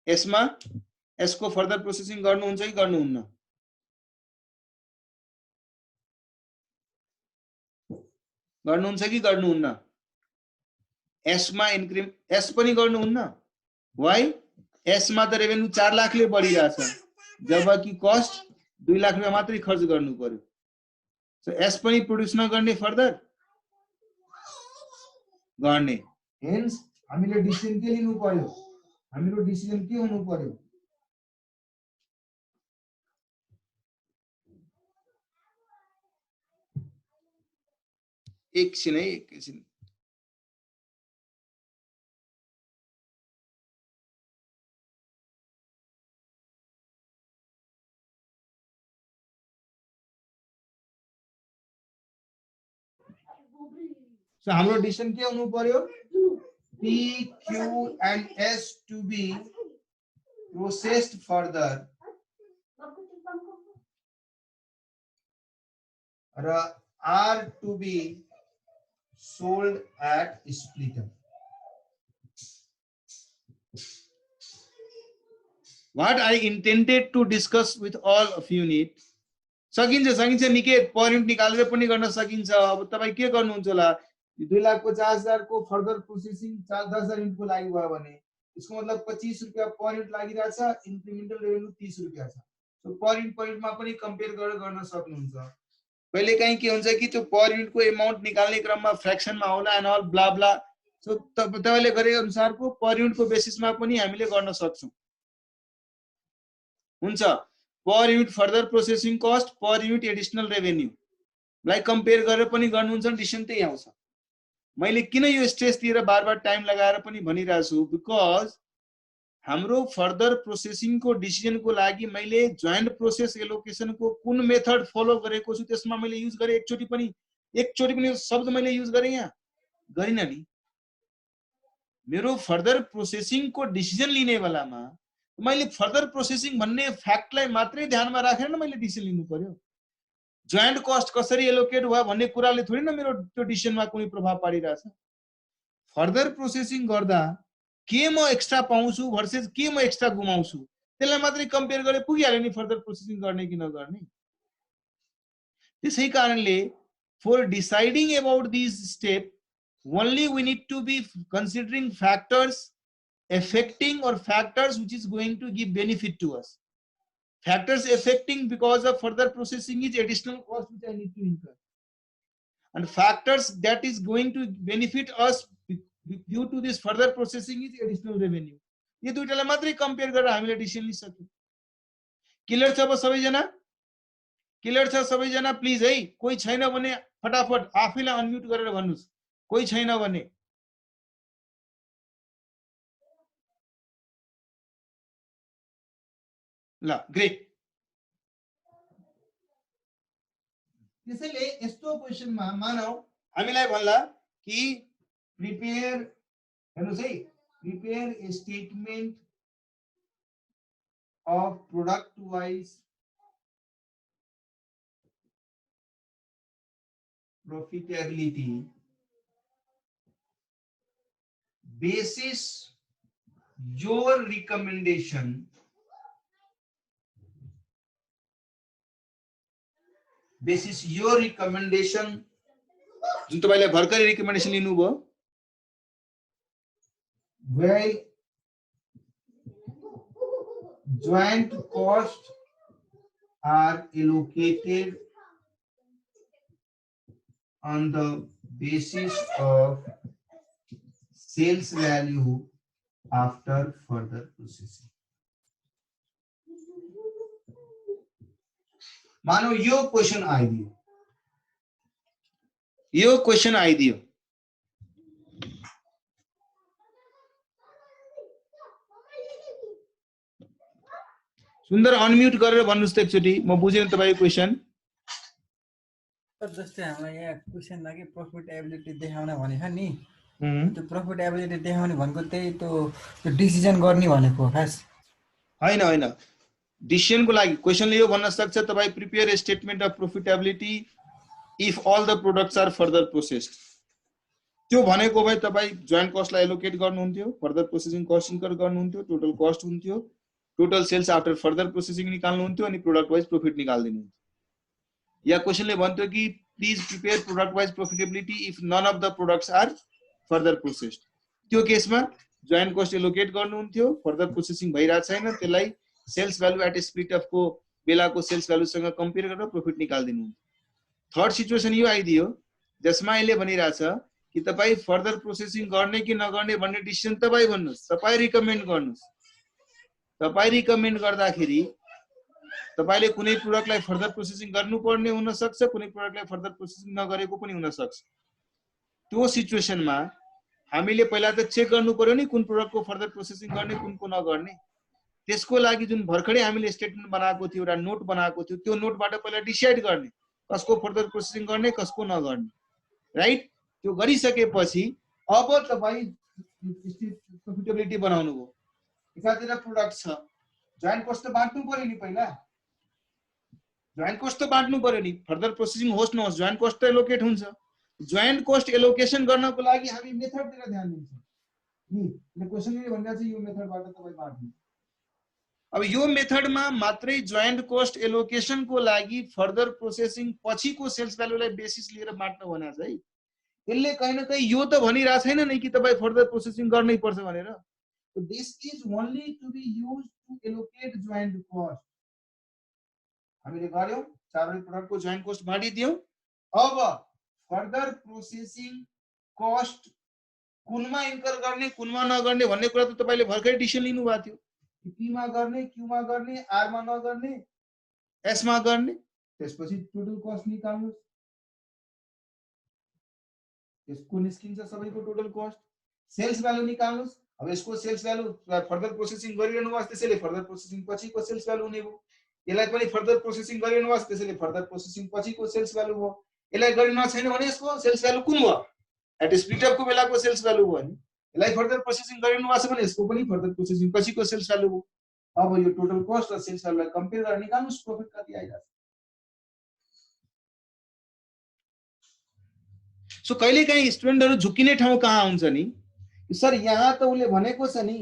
एस मा एस को फर्दर प्रोसेसिङ गर्नुहुन्छ कि गर्नुहुन्न? गर्नुहुन्छ कि गर्नुहुन्न? एस मा एस पनि गर्नुहुन्न। वाइ? एस मा त रेभेन्यू 4 लाखले बढिरहेछ जबकि कस्ट 2 लाख रुपैयाँ मात्रै खर्च गर्नु पर्यो। सो एस पनि प्रोड्युस नगर्ने फर्दर गर्ने। हेन्स हामीले डिसिजन के लिनु पर्यो? हाम्रो डिसिजन के हुनु पर्यो? एकछिन है एकछिन। So हाम्रो डिसिजन के हुनु पर्यो? P, Q and S to be processed further र R to be sold at splitter. What I intended to discuss with all of you need सकिन्छ निकेत पर युनिट निकालेर पनि गर्न सकिन्छ। अब तपाई के गर्नुहुन्छ होला? 2,50,000 को फर्दर प्रोसेसिङ 10,000 युनिटको लागि भयो भने यसको मतलब 25 रुपैयाँ पर युनिट लागिरहेछ। इन्क्रिमेन्टल रेभेन्यू 30 रुपैयाँ छ। सो पर युनिटमा पनि कम्पेयर गरेर गर्न सक्नुहुन्छ। पहिले कहीं के हुन्छ कि त्यो पर युनिटको अमाउन्ट निकाल्ने क्रममा फ्र्याक्सनमा होला and all blah blah. So तपाईले गरे अनुसारको पर युनिटको बेसिसमा पनि हामीले गर्न सक्छौं। हुन्छ पर unit further processing cost, per unit additional revenue लाई कम्पेयर गरेर पनि गर्नुहुन्छ डिसिजन त्यही आउँछ। मैले किन यो स्ट्रेस दिएर बार टाइम लगाएर पनि भनिरहेको छु बिकज हाम्रो फर्दर प्रोसेसिङ को डिसिजन को लागि मैले जोइन्ट प्रोसेस एलोकेसन को कुन मेथड फलो गरेको छु त्यसमा मैले युज गरे। एकचोटी पनि शब्द मैले युज गरे यहाँ गरिन नि। मेरो फर्दर प्रोसेसिङ को डिसिजन लिने बेलामा मैले फर्दर प्रोसेसिङ भन्ने फ्याक्टलाई मात्रै ध्यानमा राखेर मैले डिसिजन लिनु पर्यो। जोइन्ट कस्ट कसरी एलोकेट भयो भन्ने कुराले थोरै न मेरो त्यो डिसिजनमा कुनै प्रभाव पारिरहेछ। फर्दर प्रोसेसिङ गर्दा के म एक्स्ट्रा पाउँछु भर्सेस के म एक्स्ट्रा गुमाउँछु त्यसलाई मात्रै कम्पेयर गरे पुगिहाल्यो नि फर्दर प्रोसेसिङ गर्ने कि नगर्ने। त्यसै कारणले for deciding about this step only we need to be considering factors affecting or factors which is going to give benefit to us. Factors affecting because of further processing is additional cost which I need to incur. and factors that is going to benefit us due to this further processing is additional revenue. यो दुईटालाई मात्रै compare गरेर हामीले decision लिइसक्यौँ। Clear छ अब सबैजना? Clear छ सबैजना? Please है, कोही छैन भने फटाफट आफैलाई अनम्युट गरेर भन्नुस्, कोही छैन भने। ल ग्रेट। त्यसैले यस्तो क्वेशनमा मानौ हामीलाई भन्ला कि प्रिपेयर, हेर्नुस् है, prepare a statement of product wise profitability basis your recommendation जुन तपाईले भर्खरै रिकमेन्डेसन लिनुभयो, while joint costs are allocated on the basis of sales value after further processing. मानो यो क्वेशन आइदियो, यो क्वेशन आइदियो, सुन्दर अनम्युट गरेर भन्नुस् त एकचोटी, म बुझेन तपाईको क्वेशन।
जस्तै हामीलाई यहाँ क्वेशनमा के प्रफिटेबिलिटी देखाउन भनेको नि, त्यो प्रफिटेबिलिटी देखाउने भनेको त्यही त्यो डिसिजन गर्ने भनेको खास
हैन। हैन, डिसिजनको लागि क्वेशनले यो भन्न सक्छ तपाई prepare a statement of profitability if all the products are further processed. त्यो भनेको भए तपाई जोइन्ट कस्टलाई एलोकेट गर्नुहुन्थ्यो, फर्दर प्रोसेसिङ कस्ट इन्कर गर्नुहुन्थ्यो, टोटल कस्ट हुन्थ्यो, total sales after further processing निकाल्नुहुन्थ्यो अनि प्रोडक्ट वाइज प्रॉफिट निकाल्दिनुहुन्थ्यो। या क्वेशनले भन्थ्यो कि please prepare product wise profitability if none of the products are further processed. त्यो केसमा जोइन्ट कस्ट एलोकेट गर्नुहुन्थ्यो, फर्दर प्रोसेसिङ भइरहेको छैन, त्यसलाई sales value at split off को बेलाको सेल्स भ्यालुसँग कम्पेयर गरेर प्रॉफिट निकाल्दिनुहुन्थ्यो। थर्ड सिचुएसन यो आइदियो जसमा यसले भनिरहेछ कि तपाई फर्दर प्रोसेसिङ गर्ने कि नगर्ने भन्ने डिसिजन तपाई भन्नुस्, तपाई रिकमेन्ड गर्नुस्। तपाई रिकमेन्ड गर्दाखेरि तपाईले कुनै प्रोडक्टलाई फर्दर प्रोसेसिङ गर्नुपर्ने हुन सक्छ, कुनै प्रोडक्टलाई फर्दर प्रोसेसिङ नगरेको पनि हुन सक्छ। त्यो सिचुएसनमा हामीले पहिला त चेक गर्नु पर्यो नि कुन प्रोडक्टको फर्दर प्रोसेसिङ गर्ने कुनको नगर्ने। त्यसको लागि जुन भर्खरै हामीले स्टेटमेन्ट बनाएको थियो, एउटा नोट बनाएको थियो, त्यो नोटबाट पहिला डिसाइड गर्ने कसको फर्दर प्रोसेसिङ गर्ने कसको नगर्ने, राइट? त्यो गरिसकेपछि अब तपाई प्रॉफिटेबिलिटी बनाउनु भयो। एकातिर प्रोडक्ट छ, जोइन्ट कस्ट त बाँड्नु पर्यो नि, पहिला जोइन्ट कस्ट त बाँड्नु पर्यो नि, फर्दर प्रोसेसिङ होस् नहोस् जोइन्ट कस्ट त एलोकेट हुन्छ। जोइन्ट कस्ट एलोकेसन गर्नको लागि हामी मेथडतिर ध्यान दिन्छौँ नि। यो क्वेशनले भनिरहेको छ यो मेथडबाट तपाई बाँड्नु। अब यो मेथडमा मात्रै जोइन्ट कस्ट एलोकेसनको लागि फर्दर प्रोसेसिङ पछिको सेल्स भ्यालुलाई बेसिस लिएर बाँड्न भनेको छ है। यसले कहीं न कहीं यो त भनिरहेको छैन नि कि तपाई फर्दर प्रोसेसिङ गर्नै पर्छ भनेर। This is only to be used to allocate joint cost. हामीले गर्यौं, चारवटै प्रोडक्टको जोइन्ट कस्ट बाँडिदियौं। अब फर्दर प्रोसेसिङ कस्ट कुनमा इन्कर गर्ने कुनमा नगर्ने भन्ने कुरा त तपाईले भर्खरै डिसिजन लिनु भएको थियो। पी मा गर्ने, क्यू मा गर्ने, आर मा नगर्ने, एस मा गर्ने, त्यसपछि टोटल कस्ट निकाल्नुस्। यसको निस्किन्छ सबैको टोटल कस्ट, सेल्स भ्यालु निकाल्नुस्। अब यसको सेल्स भ्यालु फर्दर प्रोसेसिङ गरिरहनु भएको त्यसैले फर्दर प्रोसेसिङ पछिको सेल्स भ्यालु हुने भयो। यसलाई पनि फर्दर प्रोसेसिङ गरिरहनु भएको त्यसैले फर्दर प्रोसेसिङ पछिको सेल्स भ्यालु भयो। यसलाई गरिरहनु छैन भने यसको सेल्स भ्यालु कुन भयो? एट स्प्लिट अफ को बेलाको सेल्स भ्यालु भयो नि। यसलाई फर्दर प्रोसेसिङ गरिरहनु भएको छ भने यसको पनि फर्दर प्रोसेसिङ पछिको सेल्स भ्यालु हो। अब यो टोटल कस्ट र सेल्स भ्यालुलाई कम्पेयर गरेर निकाल्नुस् प्रॉफिट कति आइराछ। सो कहिलेकाहीँ स्टुडेन्टहरु झुकिने ठाउँ कहाँ हुन्छ नि, सर यहाँ त उले भनेको छ नि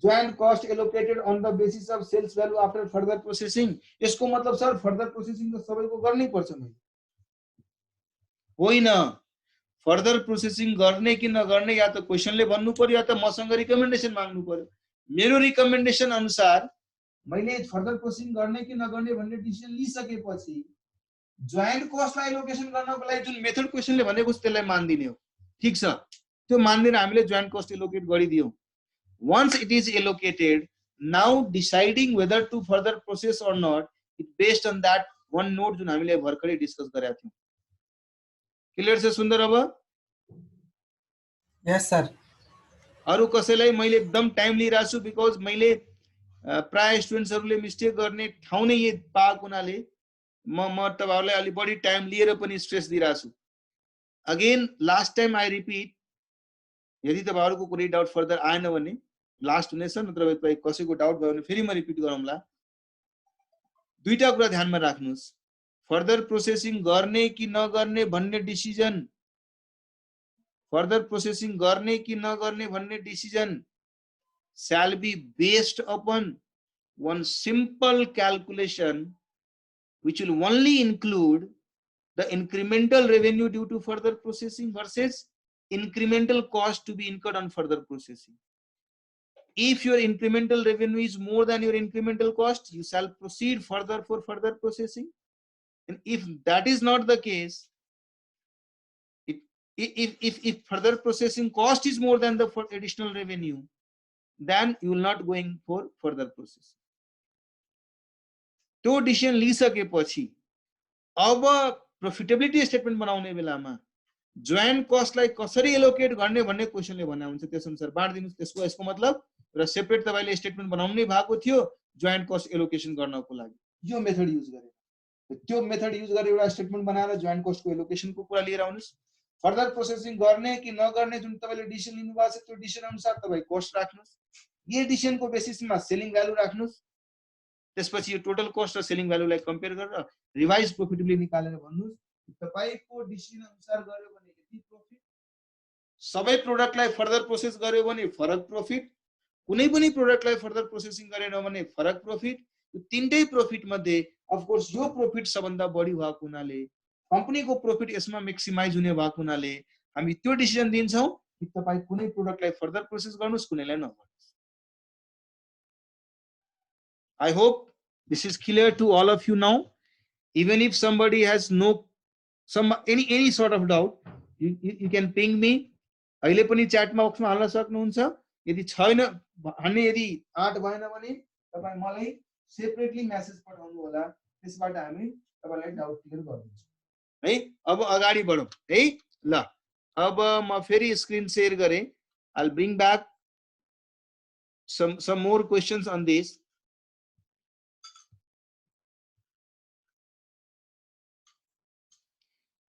joint cost allocated on the basis of sales value after further processing. यसको मतलब सर फर्दर प्रोसेसिङ त सबैको गर्नै पर्छ मैले। होइन, फर्दर प्रोसेसिङ गर्ने कि नगर्ने या त क्वेशनले भन्नु पर्यो या त मसँग रिकमेन्डेसन माग्नु पर्यो। मेरो रिकमेन्डेसन अनुसार मैले फर्दर प्रोसेसिङ गर्ने कि नगर्ने भन्ने डिसिजन लिइसकेपछि जोइन्ट कस्टलाई एलोकेसन गर्नको लागि जुन मेथड क्वेशनले भनेको छ त्यसलाई मान्दिने हो। ठीक छ, त्यो मान्दिन हामीले जोइन्ट कस्ट एलोकेट गरिदियौ। Once it is allocated, now deciding whether to further process or not, it based on that one note जुन हामीले भर्खरै डिस्कस गरेका थियौं। क्लियर छ सुन्दर? अब
यस सर।
अरु कसैलाई मैले एकदम टाइम लिइरहेको छु बिकज मैले प्राय स्टुडेन्ट्सहरुले मिस्टेक गर्ने ठाउँ नै यही पाएको हुनाले म तपाईहरुलाई अलि बढी टाइम लिएर पनि स्ट्रेस दिइरहेको छु। Again last time I repeat, यदि तपाईहरुको कुनै डाउट फर्दर आएन भने लास्ट हुनेछ, नत्र तपाईँ कसैको डाउट भयो भने फेरि म रिपिट गरौँला। दुईटा कुरा ध्यानमा राख्नुस्, फर्दर प्रोसेसिङ गर्ने कि नगर्ने भन्ने डिसिजन, फर्दर प्रोसेसिङ गर्ने कि नगर्ने भन्ने decision shall be based upon one simple calculation which will only include the incremental revenue due to further processing versus incremental cost to be incurred on further processing. If your incremental revenue is more than your incremental cost, you shall proceed further for further processing. And if that is not the case, if further processing cost is more than the additional revenue, then you will not going for further processing. तो decision लिइसकेपछि अब profitability statement बनाउने बेलामा joint कस्टलाई कसरी allocate गर्ने भन्ने क्वेशनले भने हुन्छ त्यस अनुसार बाँड्दिनुस्। त्यसको यसको मतलब र सेपरेट तपाईले स्टेटमेन्ट बनाउनै भएको थियो जोइन्ट कस्ट एलोकेसन गर्नको लागि, यो मेथड युज गरेर त्यो मेथड युज गरेर एउटा स्टेटमेन्ट बनाएर जोइन्ट कस्टको एलोकेसनको कुरा लिएर आउनुस्। फर्दर प्रोसेसिङ गर्ने कि नगर्ने जुन तपाईले डिसिजन लिनुभएको छ त्यो डिसिजन अनुसार तपाई कस्ट राख्नुस्। यो डिसिजनको बेसिसमा सेलिङ भ्यालु राख्नुस्। त्यसपछि यो टोटल कस्ट र सेलिङ भ्यालुलाई कम्पेयर गरेर रिवाइज प्रॉफिटेबिलिटी निकालेर भन्नुस् तपाईको डिसिजन अनुसार गर्यो भने यति प्रॉफिट, सबै प्रोडक्टलाई फर्दर प्रोसेस गर्यो भने फरक प्रॉफिट, कुनै पनि प्रोडक्टलाई फर्दर प्रोसेसिङ गरेन भने फरक प्रॉफिट। यो तीनटै प्रॉफिट मध्ये अफ कोर्स यो प्रॉफिट सबभन्दा बढी भएको हुनाले कम्पनीको प्रॉफिट यसमा मैक्सिमाइज हुने भएको हुनाले हामी त्यो डिसिजन दिन्छौं कि तपाई कुनै प्रोडक्टलाई फर्दर प्रोसेस गर्नुस् कुनैलाई नगर्नुस्। I hope this is clear to all of you now. Even if somebody has any sort of doubt, you can ping me. अहिले पनि च्याट बक्समा हाल्न सक्नुहुन्छ। यदि छैन भन्ने यदि आँट भएन भने तपाई मलाई सेपरेटली मेसेज पठाउनु होला, त्यसबाट हामी तपाईलाई डाउट क्लियर गर्दिन्छौँ है। अब अगाडि बढौं है। ल अब म फेरि स्क्रिन शेयर गरे। I'll bring back some more questions on this.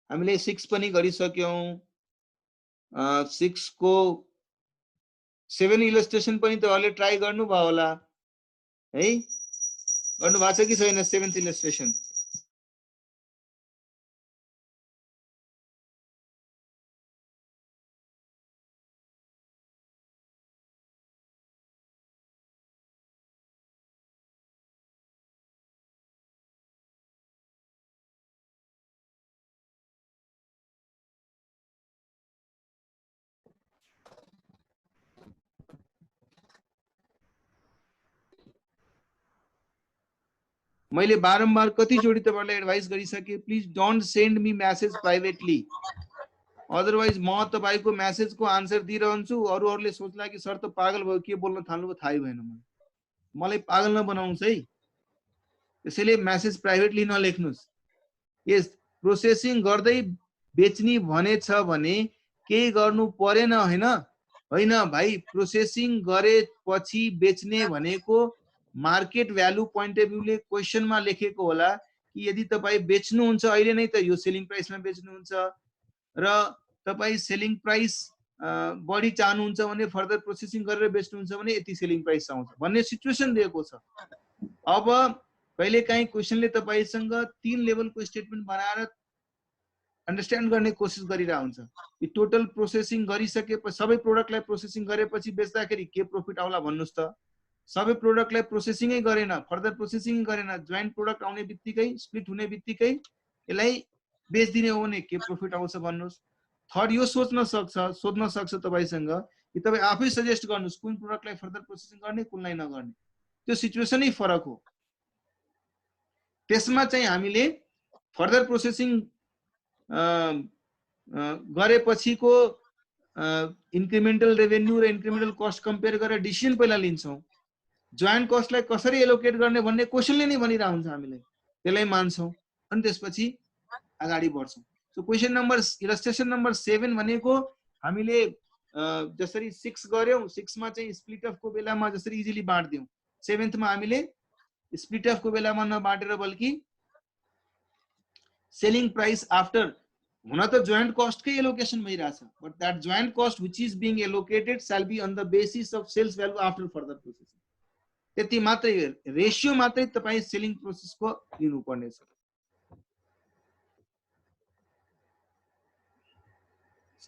हामीले 6 पनि गरिसक्यौं। 6 को 7 इलस्ट्रेसन पनि तपाईहरुले ट्राई गर्नु भयो होला है। गर्नु भएको छ कि छैन 7th इलस्ट्रेसन? मैले बारम्बार कति जोडी तपाईहरुलाई एडभाइस गरिसके, please don't send me message privately, otherwise म तपाईको मेसेजको आन्सर दिइरहन्छु, अरूहरुले सोच्ला कि सर त पागल भयो, के बोल्न थाल्नु भयो थाहै भएन मलाई पागल नबनाउनुस् है। त्यसैले मेसेज प्राइवेटली नलेख्नुस्। यस प्रोसेसिङ गर्दै बेच्ने भनेछ भने केही गर्नु परेन हैन? हैन भाइ, प्रोसेसिङ गरेपछि बेच्ने भनेको मार्केट भ्यालु पोइन्ट अफ भ्यूले क्वेशनमा लेखेको होला कि यदि तपाई बेच्नुहुन्छ अहिले नै त यो सेलिङ प्राइसमा बेच्नुहुन्छ र तपाई सेलिङ प्राइस बढी चाहनुहुन्छ भने फर्दर प्रोसेसिङ गरेर बेच्नुहुन्छ भने यति सेलिङ प्राइस आउँछ भन्ने सिचुएसन दिएको छ। अब कहिलेकाहीँ क्वेशनले तपाईसँग 3 लेभलको स्टेटमेन्ट बनाएर अन्डरस्ट्यान्ड गर्ने कोसिस गरिरा हुन्छ कि टोटल प्रोसेसिङ गरिसकेपछि सबै प्रोडक्टलाई प्रोसेसिङ गरेपछि बेच्दाखेरि के प्रॉफिट आउला भन्नुस् त। सबै प्रोडक्टलाई प्रोसेसिङै गरेन, फर्दर प्रोसेसिङ गरेन, जोइन्ट प्रोडक्ट आउने बित्तिकै स्प्लिट हुने बित्तिकै यसलाई बेच्दिने हो भने के प्रॉफिट आउँछ भन्नुस्। थर्ड यो सोध्न सक्छ तपाईसँग कि तपाई आफै सजेस्ट गर्नुस् कुन प्रोडक्टलाई फर्दर प्रोसेसिङ गर्ने कुनलाई नगर्ने, त्यो सिचुएसनै फरक हो। त्यसमा चाहिँ हामीले फर्दर प्रोसेसिङ गरेपछिको इन्क्रिमेन्टल रेभेन्यू र इन्क्रिमेन्टल कस्ट कम्पेयर गरेर डिसिजन पहिला लिन्छौँ। जोइन्ट कस्टलाई कसरी एलोकेट गर्ने भन्ने क्वेसनले नै भनिरहेको हुन्छ, हामीले त्यसलाई मान्छौँ अनि त्यसपछि अगाडि बढ्छौँ। सो क्वेसन नम्बर इलस्ट्रेसन नम्बर 7 भनेको हामीले जसरी 6 गर्यौं, 6 मा चाहिँ स्प्लिट अफ को बेलामा जसरी इजिली बाँड्दियौं, 7th मा हामीले स्प्लिट अफ को बेलामा नबाँडेर बल्कि सेलिङ प्राइस आफ्टर हुन त जोइन्ट कस्ट कै एलोकेसन भइरहेछ, but that joint cost which is being allocated shall be on the basis of sales value after further processing. त्यति मात्रै रेशियो मात्रै तपाई सेलिङ प्रोसेसको लिनु पर्नेछ।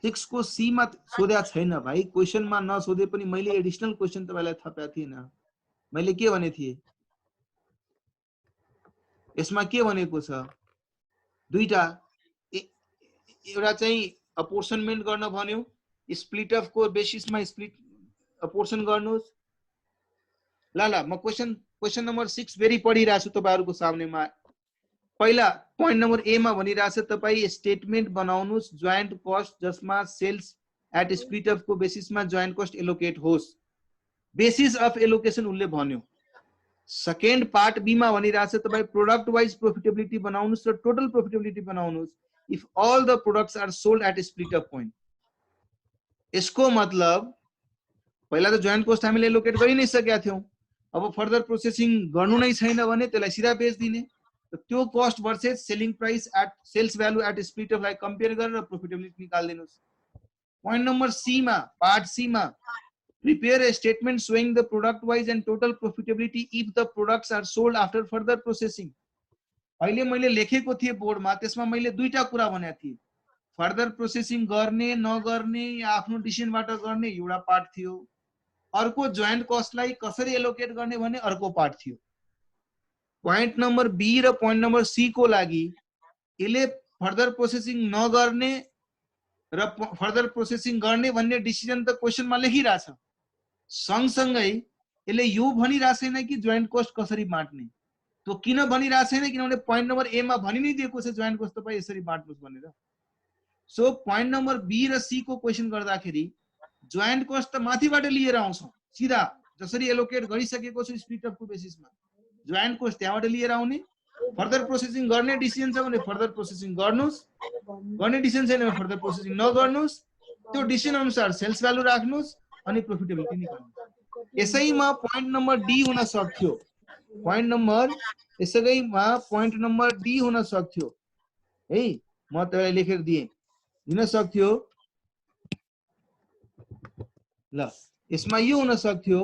सिक्स को सी मा सोध्या छैन भाइ, क्वेशनमा नसोधे पनि मैले एडिशनल क्वेशन तपाईलाई थपेको थिएन। मैले के भने थिए यसमा के भनेको छ, दुईटा, एउटा चाहिँ अपोर्सनमेन्ट गर्न भन्यो, स्प्लिट अफ को बेसिसमा स्प्लिट अपोर्सन गर्नुस्। ल म क्वेशन नम्बर 6 फेरि पढिरहेको छु तपाईहरुको सामनेमा। पहिला पोइन्ट नम्बर ए मा भनिरहेछ तपाई स्टेटमेन्ट बनाउनुस् जोइन्ट कस्ट जसमा सेल्स एट स्प्लिट अफ को बेसिसमा जोइन्ट कस्ट एलोकेट होस्। बेसिस अफ एलोकेसन उनले भन्यो। सेकेन्ड पार्ट बी मा भनिरहेछ तपाई प्रोडक्ट वाइज प्रॉफिटेबिलिटी बनाउनुस् र टोटल प्रॉफिटेबिलिटी बनाउनुस् if all the products are sold at split of point. यसको मतलब पहिला त जोइन्ट कस्ट हामीले एलोकेट गरि नै सकेका थियौं, अब फर्दर प्रोसेसिङ गर्नु नै छैन भने त्यसलाई सिधा बेच दिने। त्यो cost versus selling price at sales value at split off लाई कम्पेयर गरेर प्रॉफिटेबिलिटी निकाल्दिनुस्। पोइन्ट नम्बर सी मा, पार्ट सी मा prepare a statement showing the product wise and total profitability if the products are sold after further processing। अहिले मैले लेखेको थिए बोर्डमा, त्यसमा मैले दुईटा कुरा भनेको थिए, फर्दर प्रोसेसिङ गर्ने नगर्ने या आफ्नो डिसिजनबाट गर्ने एउटा पार्ट थियो, अर्को जोइन्ट कस्टलाई कसरी एलोकेट गर्ने भन्ने अर्को पार्ट थियो। पोइन्ट नम्बर बी र पोइन्ट नम्बर सी को लागि यसले फर्दर प्रोसेसिङ नगर्ने र फर्दर प्रोसेसिङ गर्ने भन्ने डिसिजन त क्वेशनमा लेखिरहेछ, सँगसँगै यसले यो भनिरहेको छैन कि जोइन्ट कस्ट कसरी बाँड्ने। त्यो किन भनिरहेको छैन किनभने पोइन्ट नम्बर ए मा भनि नै दिएको छ जोइन्ट कस्ट तपाई यसरी बाँड्नुस् भनेर। सो पोइन्ट नम्बर बी र सी को क्वेशन गर्दाखेरि जोइन्ट कस्ट त माथिबाट लिएर आउँछौं सिधा, जसरी एलोकेट गरिसकेको छु स्प्लिट अफ को बेसिसमा जोइन्ट कस्ट त्यहाँबाट लिएर आउने। फर्दर प्रोसेसिङ गर्ने डिसिजन छ भने फर्दर प्रोसेसिङ गर्नुस्, गर्ने डिसिजन छैन भने फर्दर प्रोसेसिङ नगर्नुस्। त्यो डिसिजन अनुसार सेल्स भ्यालु राख्नुस् अनि प्रॉफिटेबिलिटी निकाल्नुस्। यसैमा पोइन्ट नम्बर डी हुन सक्थ्यो, पोइन्ट नम्बर यसैमा पोइन्ट नम्बर डी हुन सक्थ्यो है, म तपाईलाई लेखेर दिए, हुन सक्थ्यो। ल यसमा यो हुन सक्थ्यो,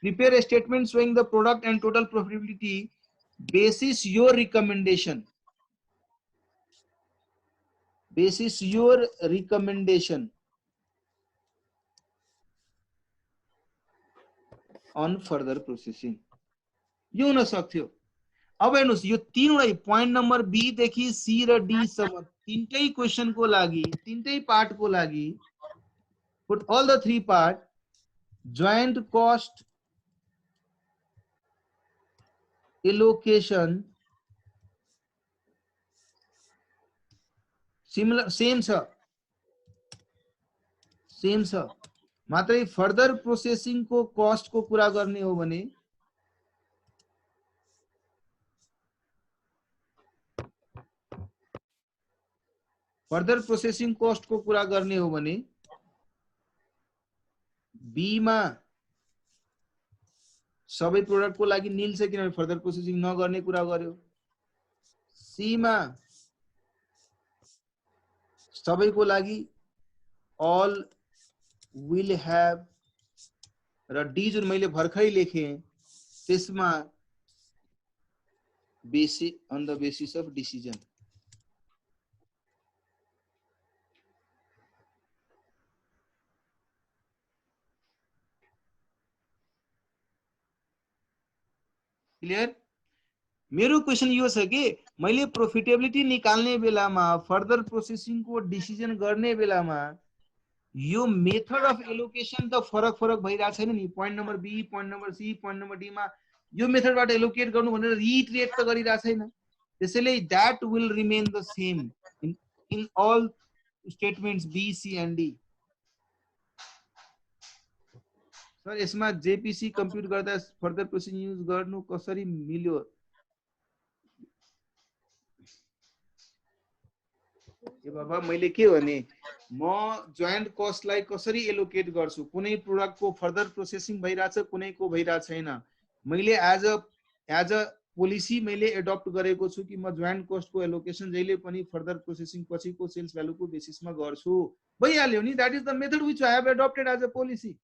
prepare a statement showing the product and total profitability basis your recommendation, basis your recommendation on further processing। यो हुन सक्थ्यो। अब हेर्नुस् यो तीनवटै पोइन्ट नम्बर बी देखि सी र डी सम्म तीनटै क्वेशन को लागि, तीनटै पार्ट को लागि, put all the three part joint cost allocation similar same छ, सेम छ, मात्रै फर्दर प्रोसेसिङ को कस्ट को कुरा गर्ने हो भने फर्दर प्रोसेसिङ कस्ट को कुरा गर्ने हो भने बी मा सबै प्रोडक्ट को लागि नील छ किनभने फर्दर प्रोसेसिङ नगर्ने कुरा गर्यो। सी मा सबैको लागि all will have र डी जुन मैले भर्खरै लेखे त्यसमा basic on the basis of decision। Clear? मेरो क्वेशन यो छ कि मैले प्रॉफिटेबिलिटी निकाल्ने बेलामा फर्दर प्रोसेसिङ को डिसिजन गर्ने बेलामा यो मेथड अफ एलोकेशन त फरक भइरा छैन नि। Point number B, point number C, point number D मा यो मेथडबाट एलोकेट गर्नु भनेर रिइटरेट त गरिरा छैन। त्यसैले that will remain the same in all statements B, C and D. Sir यसमा जेपीसी कम्प्युट गर्दा फर्दर प्रोसेसिङ युज गर्नु कसरी मिल्यो? ए बाबा मैले के भने म जोइन्ट कस्टलाई कसरी एलोकेट गर्छु? कुनै प्रोडक्टको फर्दर प्रोसेसिङ भइराछ, कुनैको भइरा छैन। मैले एज अ पोलिसी मैले एडप्ट गरेको छु कि म जोइन्ट कस्टको एलोकेसन जहिले पनि फर्दर प्रोसेसिङ पछिको सेल्स भ्यालुको बेसिसमा गर्छु। भइहाल्यो नि, that is the method which I have adopted as a policy.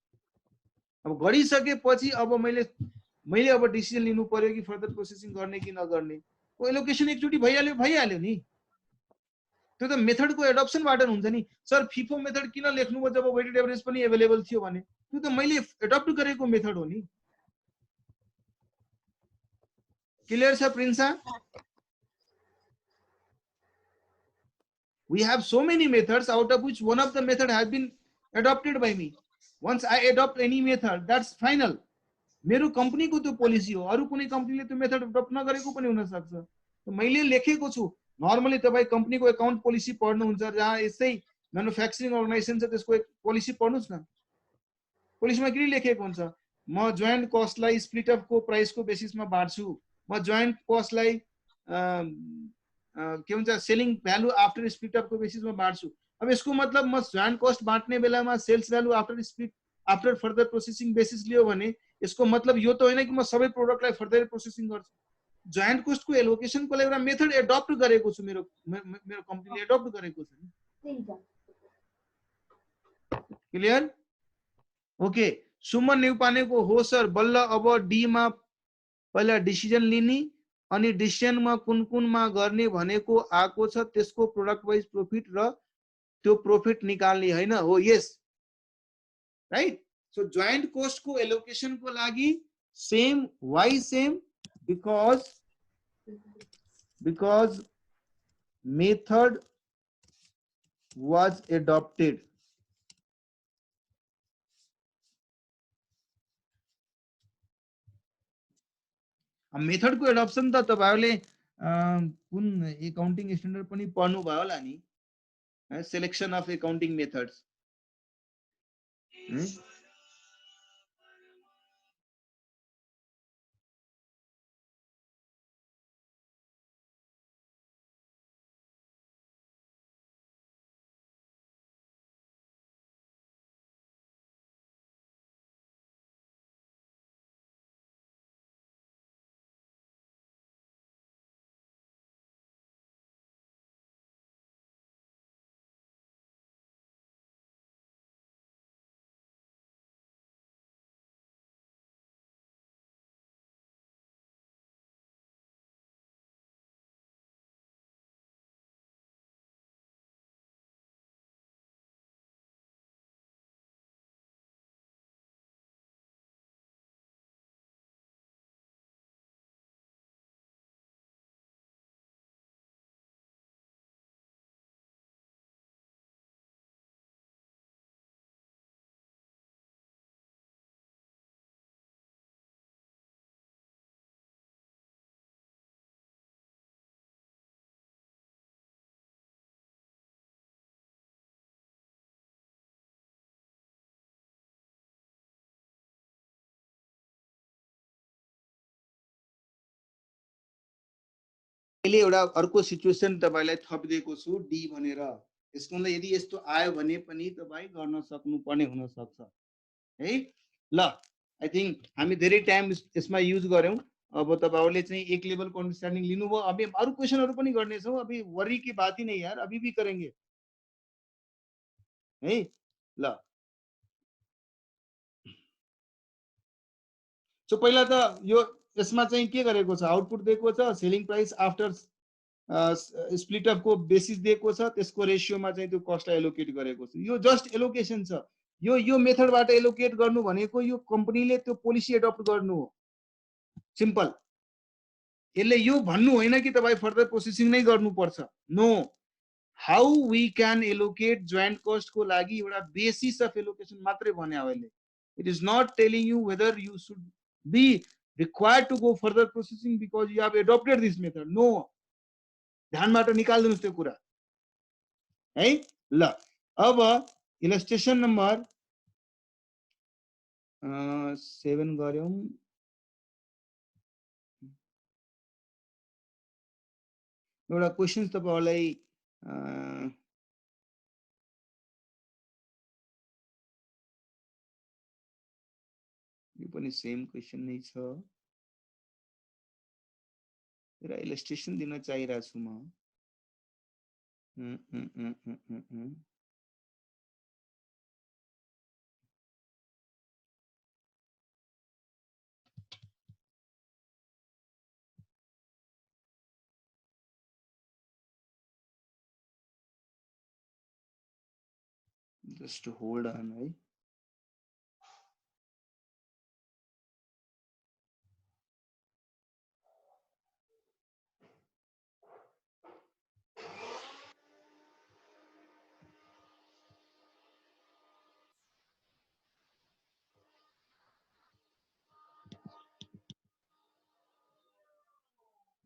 अब गरिसकेपछि अब मैले अब डिसिजन लिनु पर्यो कि फर्दर प्रोसेसिङ गर्ने कि नगर्ने। को एलोकेसन एकचोटी भइहाल्यो नि। त्यो त मेथडको एडप्सनबाट हुन्छ नि। सर फिफो मेथड किन लेख्नुभयो जब वेटेड एभरेज पनि अवेलेबल थियो भने? त्यो त मैले एडप्ट गरेको मेथड हो नि। क्लियर छ प्रिन्सा? We have so many methods, out of which one of the method has been adopted by me. Once I adopt any method, that's final. मेरो कम्पनीको त्यो पोलिसी हो। अरु कुनै कम्पनीले त्यो मेथड एडप्ट नगरेको पनि हुन सक्छ। मैले लेखेको छु। नर्मली तपाई कम्पनीको अकाउन्ट पोलिसी पढ्नुहुन्छ, जहाँ यसै म्यानुफ्याक्चरिङ अर्गनाइजेसन छ त्यसको एक पोलिसी पढ्नुस् न। पोलिसीमा के लेखेको हुन्छ? म जोइन्ट कस्टलाई स्प्लिट अप को प्राइसको बेसिसमा बाँड्छु। म जोइन्ट कस्टलाई के भन्छ selling value after split up को बेसिसमा बाँड्छु। अब यसको मतलब म जोइन्ट कस्ट बाँट्ने बेलामा sales value after further processing basis लियो भने यसको मतलब यो त होइन कि म सबै प्रोडक्टलाई फर्दर प्रोसेसिङ गर्छु। जोइन्ट कस्टको एलोकेसनको लागि एउटा मेथड एडप्ट गरेको छु। मेरो कम्पनीले एडप्ट गरेको छ नि। क्लियर? ओके। सुमन न्युपानेको हो सर, बल्ल अब डी मा पहिला डिसिजन लिने अनि डिसिजनमा कुन-कुनमा गर्ने भनेको आको छ, त्यसको प्रोडक्ट वाइज प्रॉफिट र त्यो प्रॉफिट निकाल्ने हैन हो। Yes right. So joint cost को एलोकेशन को लागि same. Why same? because method was adopted. Method को एडप्सन त तपाईहरुले कुन एकाउन्टिङ स्ट्यान्डर्ड पनि पढ्नु भयो होला नि, सिलेक्सन अफ एकाउन्टिङ मेथड्स। मैले एउटा अर्को सिचुएसन तपाईलाई थपिदिएको छु डी भनेर। यसको मतलब यदि यस्तो आयो भने पनि तपाई गर्न सक्नु पर्ने हुन सक्छ है। ल आई थिंक हामी धेरै टाइम यसमा युज गर्यौं। अब तपाईहरुले चाहिँ एक लेभलको अन्डरस्ट्यान्डिङ लिनुभयो। अब अरु क्वेशनहरु पनि गर्ने छौ। अभी वरी की बात ही नहीं यार, अभी भी करेंगे है। ल सो पहिला त यो यसमा चाहिँ के गरेको छ, आउटपुट दिएको छ, selling price after split up को बेसिस दिएको छ, त्यसको रेशियोमा चाहिँ त्यो कस्टलाई एलोकेट गरेको छ। यो जस्ट एलोकेसन छ। यो मेथडबाट एलोकेट गर्नु भनेको यो कम्पनीले त्यो पोलिसी एडप्ट गर्नु हो। सिम्पल। यसले यो भन्नु होइन कि तपाई फर्दर प्रोसेसिङ नै गर्नुपर्छ। No, how we can allocate joint cost को लागि एउटा बेसिस अफ एलोकेसन मात्रै भने हो यसले। It is not telling you whether you should be required to go further processing because you have adopted this method. No, ध्यानबाट निकाल्दिनुस् त्यो कुरा है ल अब इलस्ट्रेसन नम्बर 7 गर्यौं एउटा क्वेशन तपाईहरुलाई यो पनि सेम क्वेशन नै छ र इलस्ट्रेसन दिन चाहिरहेको छु म just hold on है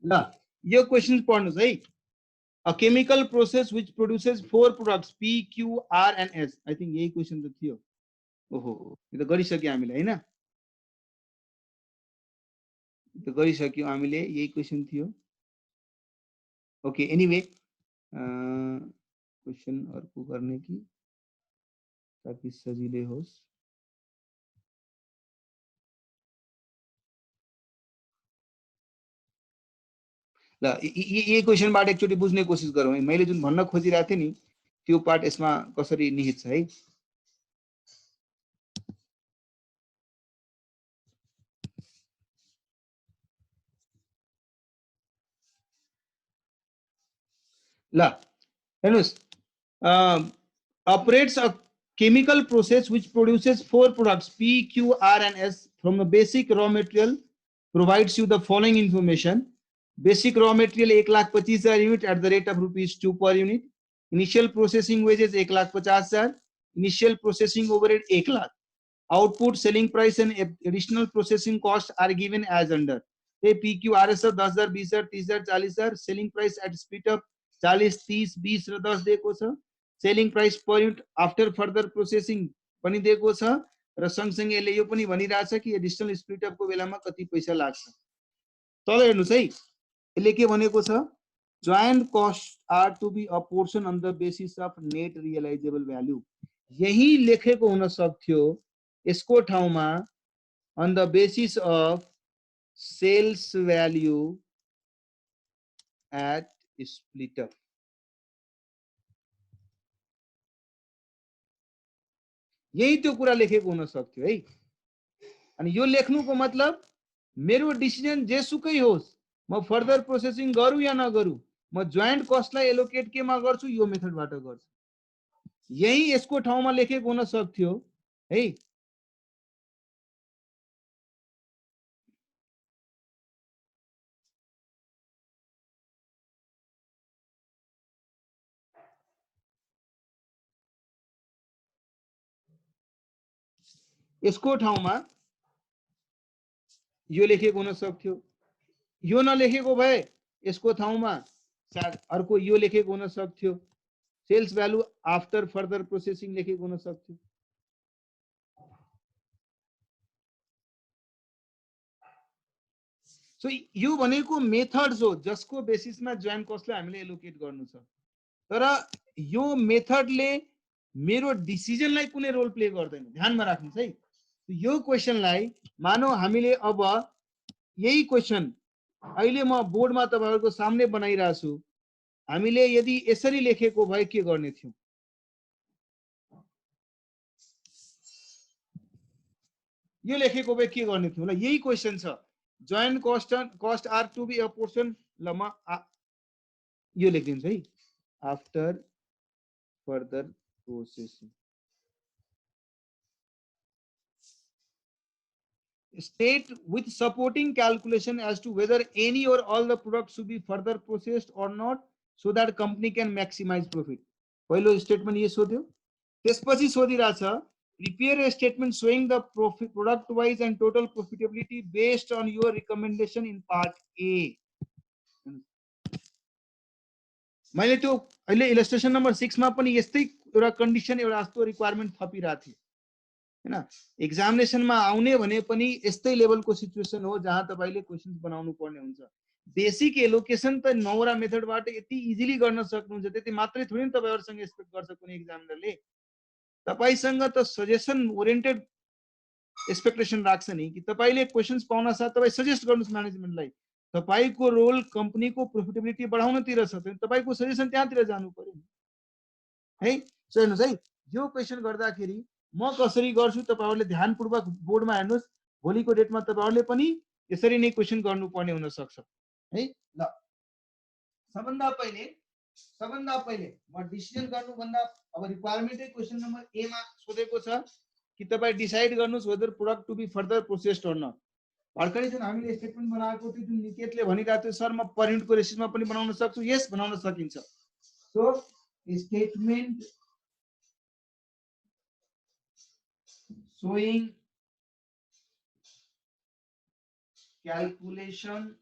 ल यो क्वेशन पढ्नुस् है a chemical process which produces 4 products P Q R and S I think यही क्वेशन त थियो ओहो यो त गरिसक्यो हामीले हैन त गरिसक्यो हामीले यही क्वेशन थियो ओके एनीवे क्वेशन अर्को गर्ने कि ताकि सजिलै होस् ल यही क्वेशनबाट एकचोटी बुझ्ने कोसिस गरौँ है मैले जुन भन्न खोजिरहेको थिएँ नि त्यो पार्ट यसमा कसरी निहित छ है ल हेर्नुस् operates a chemical process which produces 4 products P Q R and S from the basic raw material provides you the following information basic raw material 1,25,000 unit at the rate of ₹2 per unit initial processing wages 1,50,000 initial processing overhead 1,00,000 output selling price and additional processing costs are given as under PQRS 10,000 20,000 30,000 40,000 selling price at split up 40 30 20 र 10 दिएको छ selling price per unit after further processing पनि दिएको छ र सँगसँगै यसले यो पनि भनिरहेछ कि एडिशनल स्प्लिट अप को बेलामा कति पैसा लाग्छ तल हेर्नुस् है यसले के भनेको छ joint costs are to be a portion on the basis of net realizable value यही लेखेको हुन सक्थ्यो यसको ठाउँमा on the basis of sales value at split up यही त्यो कुरा लेखेको हुन सक्थ्यो है अनि यो लेख्नुको मतलब मेरो डिसिजन जेसुकै होस् म फर्दर प्रोसेसिङ गरौँ या नगरौँ म जोइन्ट कस्टलाई एलोकेट केमा गर्छु यो मेथडबाट गर्छु यही यसको ठाउँमा लेखेको हुन सक्थ्यो है यसको ठाउँमा यो लेखेको हुन सक्थ्यो यो नलेखेको भए यसको ठाउँमा सायद अर्को यो लेखेको हुन सक्थ्यो sales value after further processing लेखेको हुन सक्थ्यो सो यो भनेको मेथड्स हो जसको बेसिसमा जोइन्ट कस्टलाई हामीले एलोकेट गर्नु छ तर यो मेथडले मेरो डिसिजनलाई कुनै रोल प्ले गर्दैन ध्यानमा राख्नुस् है यो क्वेशनलाई मानौ हामीले अब यही क्वेशन अहिले म बोर्डमा तपाईहरुको सामने बनाइरा छु हामीले यदि यसरी लेखेको भए के गर्ने थियौ यो लेखेको भए के गर्ने थियौ ल यही क्वेशन छ joint cost are to be a portion ल म यो लेखिदिन्छु है after further processing state with supporting calculation as to whether any or all the products should be further processed or not so that company can maximize profit पहिलो statement यो सोध्यो त्यसपछि सोधिराछ prepare a statement showing the profit product wise and total profitability based on your recommendation in part A मैले त्यो अहिले इलस्ट्रेसन number 6 मा पनि यस्तै एउटा कन्डिसन एउटा जस्तो रिक्वायरमेन्ट थपिरहेको थिएँ हैन। एक्जामिनेसनमा आउने भने पनि यस्तै लेभलको सिचुएसन हो जहाँ तपाईले क्वेशन्स बनाउनु पर्ने हुन्छ। बेसिक एलोकेसन त नौरा मेथडबाट यति इजिली गर्न सक्नुहुन्छ, त्यति मात्रै थोरै नि तपाईहरुसँग एक्सपेक्ट गर्छ कुनै एक्जामिनरले। तपाईसँग त सजेसन ओरिएन्टेड एक्सपेक्टेसन राख्छ नि कि तपाईले क्वेशन्स पाउन साथ तपाई सजेस्ट गर्नुस् म्यानेजमेन्टलाई। तपाईको रोल कम्पनीको प्रोफिटेबिलिटी बढाउनतिर छ, तपाईको सजेसन त्यहाँतिर जानु पर्यो है। सो हेर्नुस् है, यो क्वेशन गर्दाखेरि म कसरी गर्छु तपाईहरुले ध्यानपूर्वक बोर्डमा हेर्नुस्। भोलिको डेटमा तपाईहरुले पनि यसरी नै क्वेशन गर्नुपर्ने हुन सक्छ है। ल सबभन्दा पहिले म डिसिजन गर्नुभन्दा अब रिक्वायरमेन्टै क्वेशन नम्बर ए मा सोधेको छ कि तपाई डिसाइड गर्नुस् whether product to be further processed or not. भर्खरै जुन हामीले स्टेटमेन्ट बनाएको थियो जुन निकेतले भनिरहेको थियो सर म पर युनिटको रेसिसमा पनि बनाउन सक्छु, यस बनाउन सकिन्छ। So statement showing calculation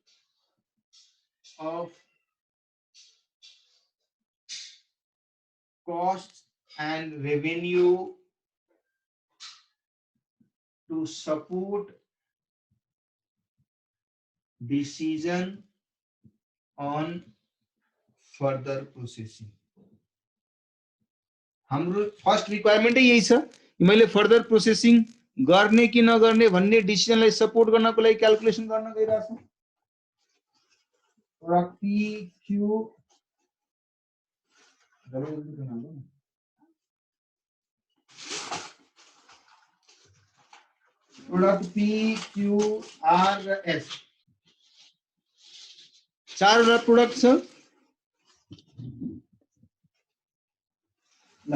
of costs and revenue to support decision on further processing। हाम्रो फर्स्ट रिक्वायरमेन्ट यही छ, मैले फर्दर प्रोसेसिङ गर्ने कि नगर्ने भन्ने डिसिजनलाई सपोर्ट गर्नको लागि क्याल्कुलेसन गर्न गइरहेको छु। प्रोडक्ट पी क्यू आर र एस चारवटा प्रोडक्ट छ। ल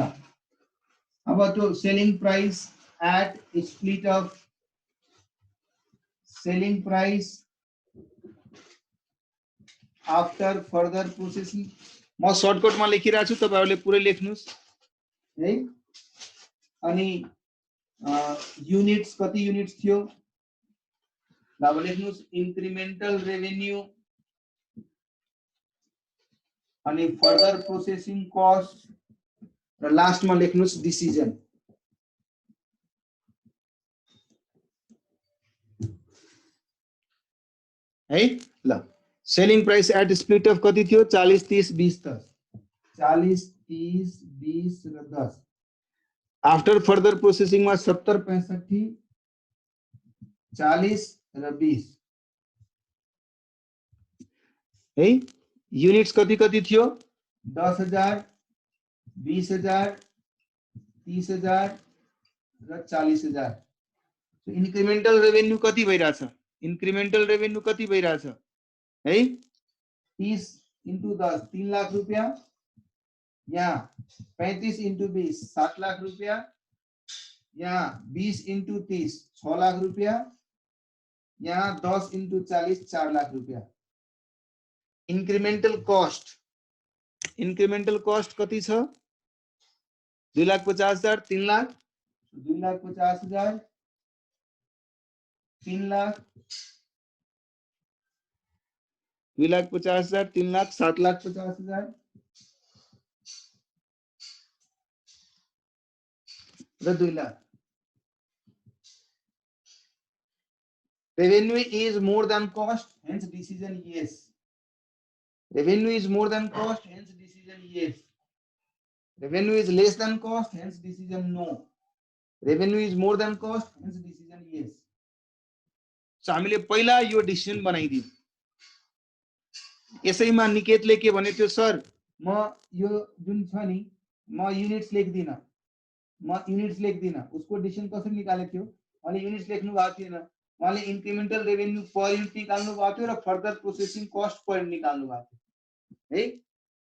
अब त्यो selling price at split off selling price after further processing म सर्टकटमा लेखिरहेको छु, तपाईहरुले पुरै लेख्नुस् है। अनि युनिट्स कति युनिट्स थियो ल अब लेख्नुस् इन्क्रिमेन्टल रेभेन्यू अनि फर्दर प्रोसेसिङ कस्ट र लास्टमा लेख्नुस् डिसिजन है। ल selling price at split off कति थियो 40 30 20 10 40 30 20 र 10। आफ्टर फर्दर प्रोसेसिङ मा 70 65 40 र 20 है। युनिट्स कति कति थियो 10,000 20,000 30,000 र 40,000। इन्क्रिमेन्टल रेभेन्यू कति भइराछ, इन्क्रिमेन्टल रेभेन्यू कति भइराछ है 30 × 10 3 लाख रुपैयाँ, यहाँ 35 × 20 7 लाख रुपैयाँ, यहाँ 20 × 30 6 लाख रुपैयाँ, यहाँ 10 × 40 4 लाख रुपैयाँ। इन्क्रिमेन्टल कस्ट कति छ 2,50,000 3 लाख 2,50,000 3 लाख 2,50,000 3 लाख 7,50,000 र 2 lakh. Revenue is more than cost, hence decision yes. Revenue is more than cost, hence decision yes. Revenue is less than cost, hence decision no. Revenue is more than cost, hence decision yes. So हामीले पहिला यो decision बनाइदियौ। यसैमा निकेतले के भने थियो sir म यो जुन छ नि म युनिट्स लेख्दिन, उसको डिसिजन कसरी निकालेको थियो अनि युनिट्स लेख्नु भएको थिएन, उहाँले इन्क्रिमेन्टल रेभेन्यू पर युनिट निकाल्नु भएको थियो र further processing cost per unit निकाल्नु भएको थियो है।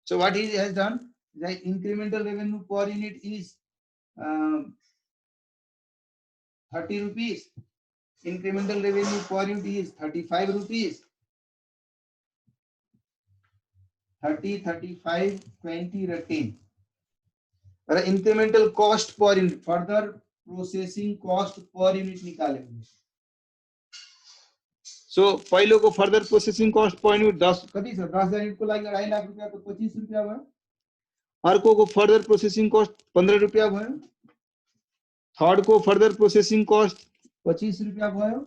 So what he has done, the incremental revenue per unit is 30 rupees, incremental revenue per unit is 35 rupees, 30 35 20 र 10 र incremental cost per unit further processing cost per unit निकाल्यो। So पहिलोको further processing cost per unit 10 कति छ 10,000 युनिटको लागि 2.5 लाख रुपैयाँ त 25 रुपैयाँ भयो अर्कोको फर्दर प्रोसेसिङ कस्ट 15 रुपैयाँ भयो थर्ड को फर्दर प्रोसेसिङ कस्ट 25 रुपैयाँ भयो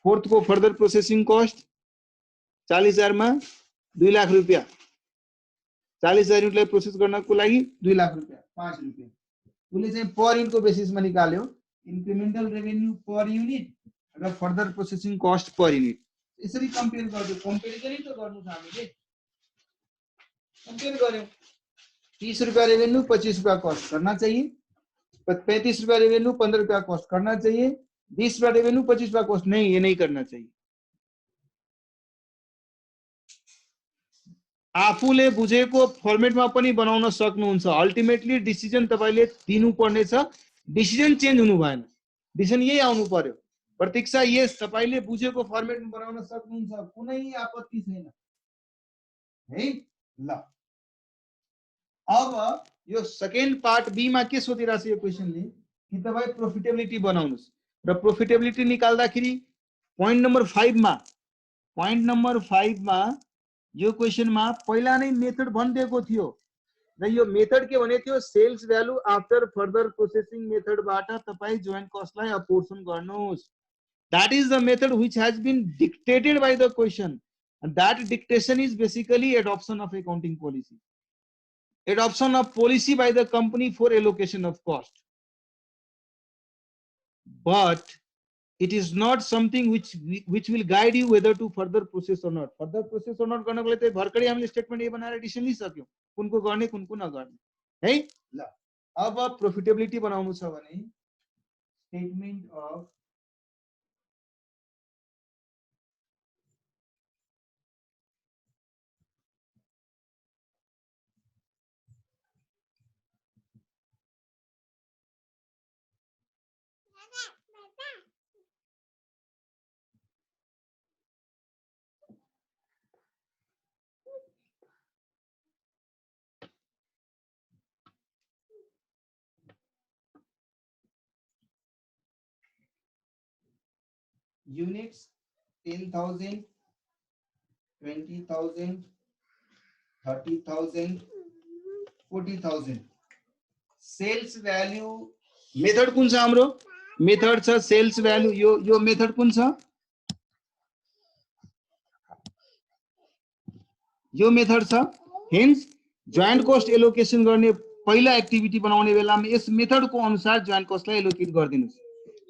फोर्थ को फर्दर प्रोसेसिङ कस्ट 40,000 मा 2 लाख रुपैयाँ 40,000 युनिटलाई प्रोसेस गर्नको लागि 2 लाख रुपैयाँ 5 रुपैयाँ उसले चाहिँ पर युनिटको बेसिसमा निकाल्यो इन्क्रिमेन्टल रेभेन्यू पर युनिट र further processing cost per unit यसरी कम्पेयर गर्दै कम्पेरिजन त गर्नु छ हामीले कम्पेयर गर्यौं 30 रुपैयाँ रेवेन्यू 25 रुपैयाँ कॉस्ट करना चाहिए 35 रुपैयाँ रेवेन्यू 15 रुपैयाँ कॉस्ट करना चाहिए 20 रुपैयाँ रेवेन्यू 25 रुपैयाँ कॉस्ट नहीं ये नहीं करना चाहिए आफूले बुझेको फर्मेटमा पनि बनाउन सक्नुहुन्छ अल्टिमेटली डिसिजन तपाईले दिनुपर्ने छ डिसिजन चेन्ज हुनु भएन डिसिजन यही आउनु पर्यो प्रतीक्षा यस तपाईले बुझेको फर्मेटमा बनाउन सक्नुहुन्छ कुनै आपत्ति छैन है ल अब यो सेकेन्ड पार्ट बी मा के सोधिरहेछ यो क्वेशनले कि तपाई प्रोफिटेबिलिटी बनाउनुस् र प्रोफिटेबिलिटी निकाल्दाखेरि पॉइंट नंबर 5 मा यो क्वेशनमा पहिला नै मेथड भनिदिएको थियो र यो मेथड के भनेको थियो sales value after further processing मेथडबाट तपाई जोइन्ट कस्टलाई अपोर्सन गर्नुस् that is the method which has been dictated by the question and that dictation is basically adoption of accounting policy adoption of policy by the company for allocation of cost but it is not something which will guide you whether to further process or not गर्नको लागि भर्खरै हामीले statement ए बनाएर decision लिइसक्यौं कुनको गर्ने कुनको नगर्ने है ल अब प्रोफिटेबिलिटी बनाउनु छ भने statement of units 10,000 20,000 30,000 40,000 sales value method कुन छ हाम्रो मेथड छ सेल्स भ्यालु यो मेथड कुन छ यो मेथड छ हेन्स जोइन्ट कस्ट एलोकेसन गर्ने पहिला एक्टिभिटी बनाउने बेलामा यस मेथड को अनुसार जोइन्ट कस्टलाई एलोकेट गर्दिनुस्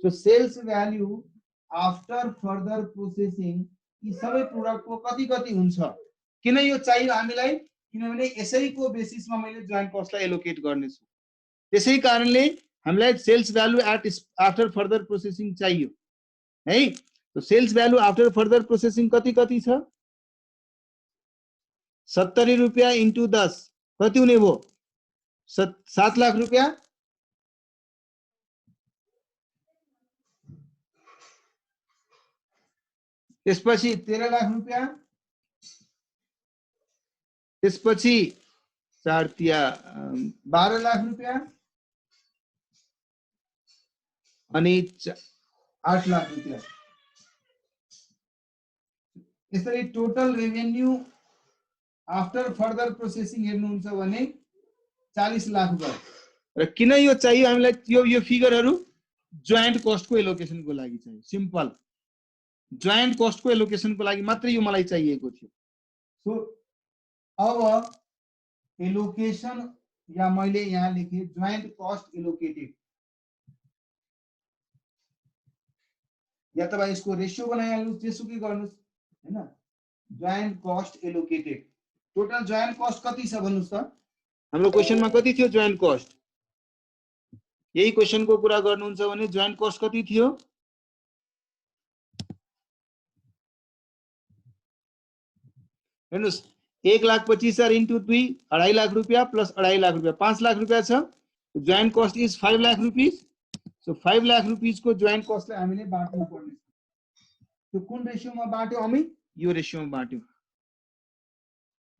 so sales value after further processing यी सबै प्रोडक्ट को कति कति हुन्छ किन यो चाहियो हामीलाई किनभने यसैको बेसिसमा मैले जोइन्ट कस्टलाई एलोकेट गर्ने छु त्यसै कारणले हामीलाई sales value after further processing चाहियो है तो sales value after further processing कति कति छ 70 रुपैयाँ इन्टु 10 कति हुने भो 7 लाख रुपैयाँ त्यसपछि 13 लाख रुपैयाँ त्यसपछि 4 तिया 12 लाख रुपैयाँ अनि 8 लाख रुपैयाँ यसरी total revenue after further processing हेर्नुहुन्छ भने 40 लाख भयो र किन यो चाहियो हामीलाई यो फिगरहरु जोइन्ट कस्ट को एलोकेसन को लागि चाहियो सिम्पल जोइन्ट कस्ट को एलोकेसन को लागि मात्र यो मलाई चाहिएको थियो सो अब एलोकेसन या मैले यहाँ लेखे जोइन्ट कस्ट एलोकेटेड या तपाईं यसको रेशियो बनाइहाल्नु जेसुकै गर्नुस् हैन joint cost allocated total joint cost कति छ भन्नुस् त हाम्रो क्वेशनमा कति थियो जोइन्ट कस्ट यही क्वेशन को कुरा गर्नुहुन्छ भने जोइन्ट कस्ट कति थियो हेर्नुस् 1,25,000 इन्टु 2 2.5 लाख रुपैयाँ प्लस 2.5 लाख रुपैयाँ 5 लाख रुपैयाँ छ joint cost is 5 lakh rupees so 5 lakh rupees को जोइन्ट कस्टलाई हामीले बाट्नु पर्ने त्यो कुन रेशियोमा बाट्यौ हामी यो रेशियोमा बाट्यौ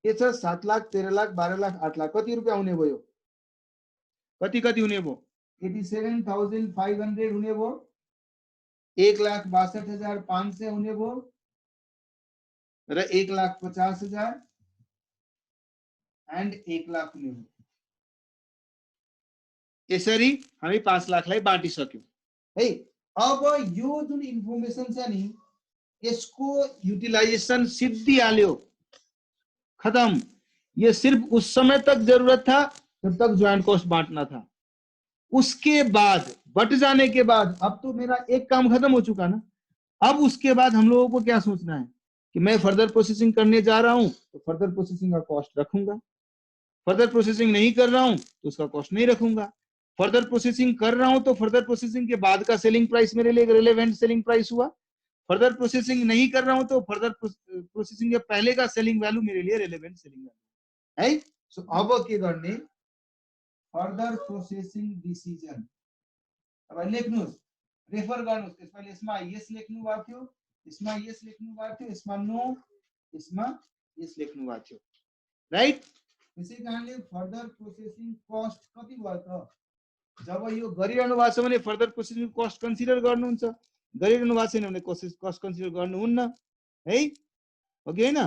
के छ 7 लाख 13 लाख 12 लाख 8 लाख कति रुपैयाँ हुने भयो कति कति हुने भयो 87,500 हुने भयो 1,62,500 हुने भयो र 1,50,000 एन्ड 1,90,000 यसरी हामी 5 लाखलाई बाँटिसक्यौं है। अब यो जुन इन्फर्मेसन छ नि यसको यूटिलाइजेशन सिद्धिहाल्यो, खत्म। ये सिर्फ उस समय तक जरूरत था जब तक ज्वाइंट कॉस्ट बांटना था। उसके बाद बट जाने के बाद अब तो मेरा एक काम खत्म हो चुका ना। अब उसके बाद हम लोगों को क्या सोचना है कि मैं फर्दर प्रोसेसिंग करने जा रहा हूं तो फर्दर प्रोसेसिंग का कॉस्ट रखूंगा, फर्दर प्रोसेसिंग नहीं कर रहा हूं तो उसका कॉस्ट नहीं रखूंगा, फर्दर प्रोसेसिंग कर रहा हूं तो फर्दर प्रोसेसिंग के बाद का सेलिंग प्राइस मेरे लिए रिलेवेंट सेलिंग प्राइस हुआ, फर्दर प्रोसेसिंग नहीं कर रहा हूं तो फर्दर प्रोसेसिंग के पहले का सेलिंग वैल्यू मेरे लिए रिलेवेंट सेलिंग वैल्यू है। सो अब के गर्ने फर्दर प्रोसेसिंग डिसिजन। अब लेख्नुस्, रेफर गर्नुस्, त्यसपछि यसमा यस लेख्नु भएको थियो, यसमा यस लेख्नु भएको थियो, यसमा नो, यसमा यस लेख्नु भएको थियो, राइट। त्यसै कारणले फर्दर प्रोसेसिङ कस्ट कति भयो त? जब यो गरिरहनु भएको छ भने फर्दर प्रोसेसिङ कस्ट कन्सिडर गर्नुहुन्छ, गरिरहनु भएको छैन भने कस्ट कन्सिडर गर्नुहुन्न है, हो कि हैन?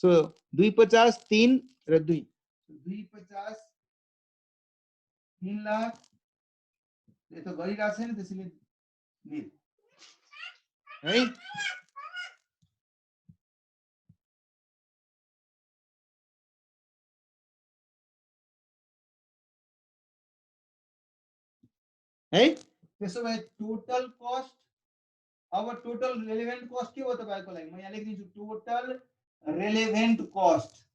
सो 250 3 र 2 250 3 लाख ये तो गरिरहेको छैन त्यसैले निल है। है त्यसो भए टोटल कस्ट, अब टोटल रेलेभेन्ट कस्ट के हो तपाईको लागि? म यहाँ लेखिदिन्छु टोटल रेलेभेन्ट कस्ट।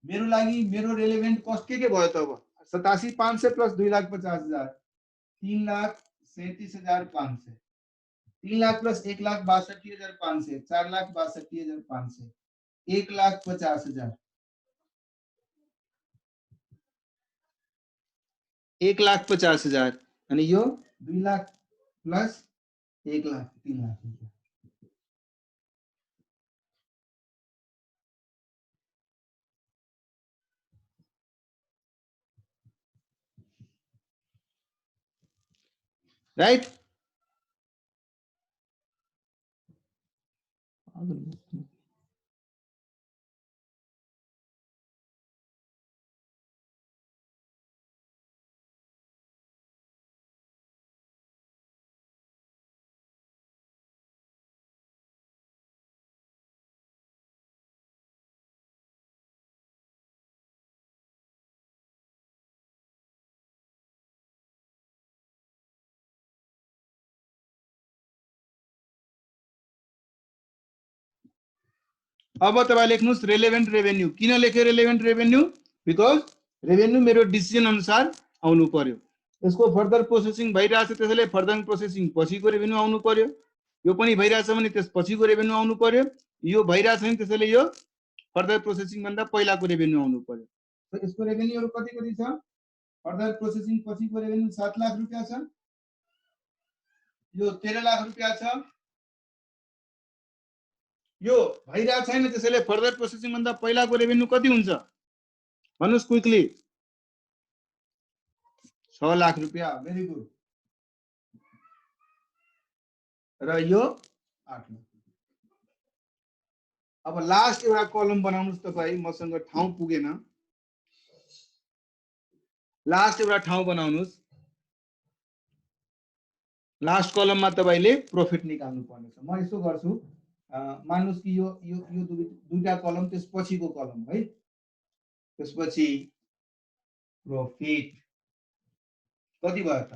मेरो लागि मेरो रेलेभेन्ट कस्ट के भयो त? अब 87,500 प्लस 2,50,000 3,37,500, 3 लाख प्लस 1,62,500 4,62,500 1,50,000 1,50,000 अनि यो 2 लाख प्लस 1 लाख 3 लाख रुपैयाँ। राइट। अब तपाईं लेख्नुस् रेलेभेन्ट रेभेन्यू। किन लेख्यो रेलेभेन्ट रेभेन्यू? बिकज रेभेन्यू मेरो डिसिजन अनुसार आउनु पर्यो। यसको फर्दर प्रोसेसिङ भइरहेछ त्यसैले फर्दर प्रोसेसिङ पछिको रेभेन्यू आउनु पर्यो। यो पनि भइरहेछ भने त्यसपछिको रेभेन्यू आउनु पर्यो। यो भइरहेछ भने त्यसैले यो फर्दर प्रोसेसिङ भन्दा पहिलाको रेभेन्यू आउनु पर्यो। त यसको रेभेन्यूहरु कति कति छ? फर्दर प्रोसेसिङ पछिको रेभेन्यू 7 लाख रुपैयाँ छ, यो 13 लाख रुपैयाँ छ। यो भइरहेको छैन त्यसैले फर्दर प्रोसेसिङ भन्दा पहिलाको रेभेन्यू कति हुन्छ भन्नुस् क्विकली? 6 लाख रुपैयाँ। Very good. र यो 8 लाख। अब लास्ट एउटा कलम बनाउनुस् तपाई, मसँग ठाउँ पुगेन। लास्ट एउटा ठाउँ बनाउनुस्। लास्ट कलममा तपाईले प्रॉफिट निकाल्नु पर्ने छ। म यसो गर्छु, मान्नुस् कि यो दुईटा कलम त्यसपछिको कलम है। त्यसपछि प्रॉफिट कति भयो त?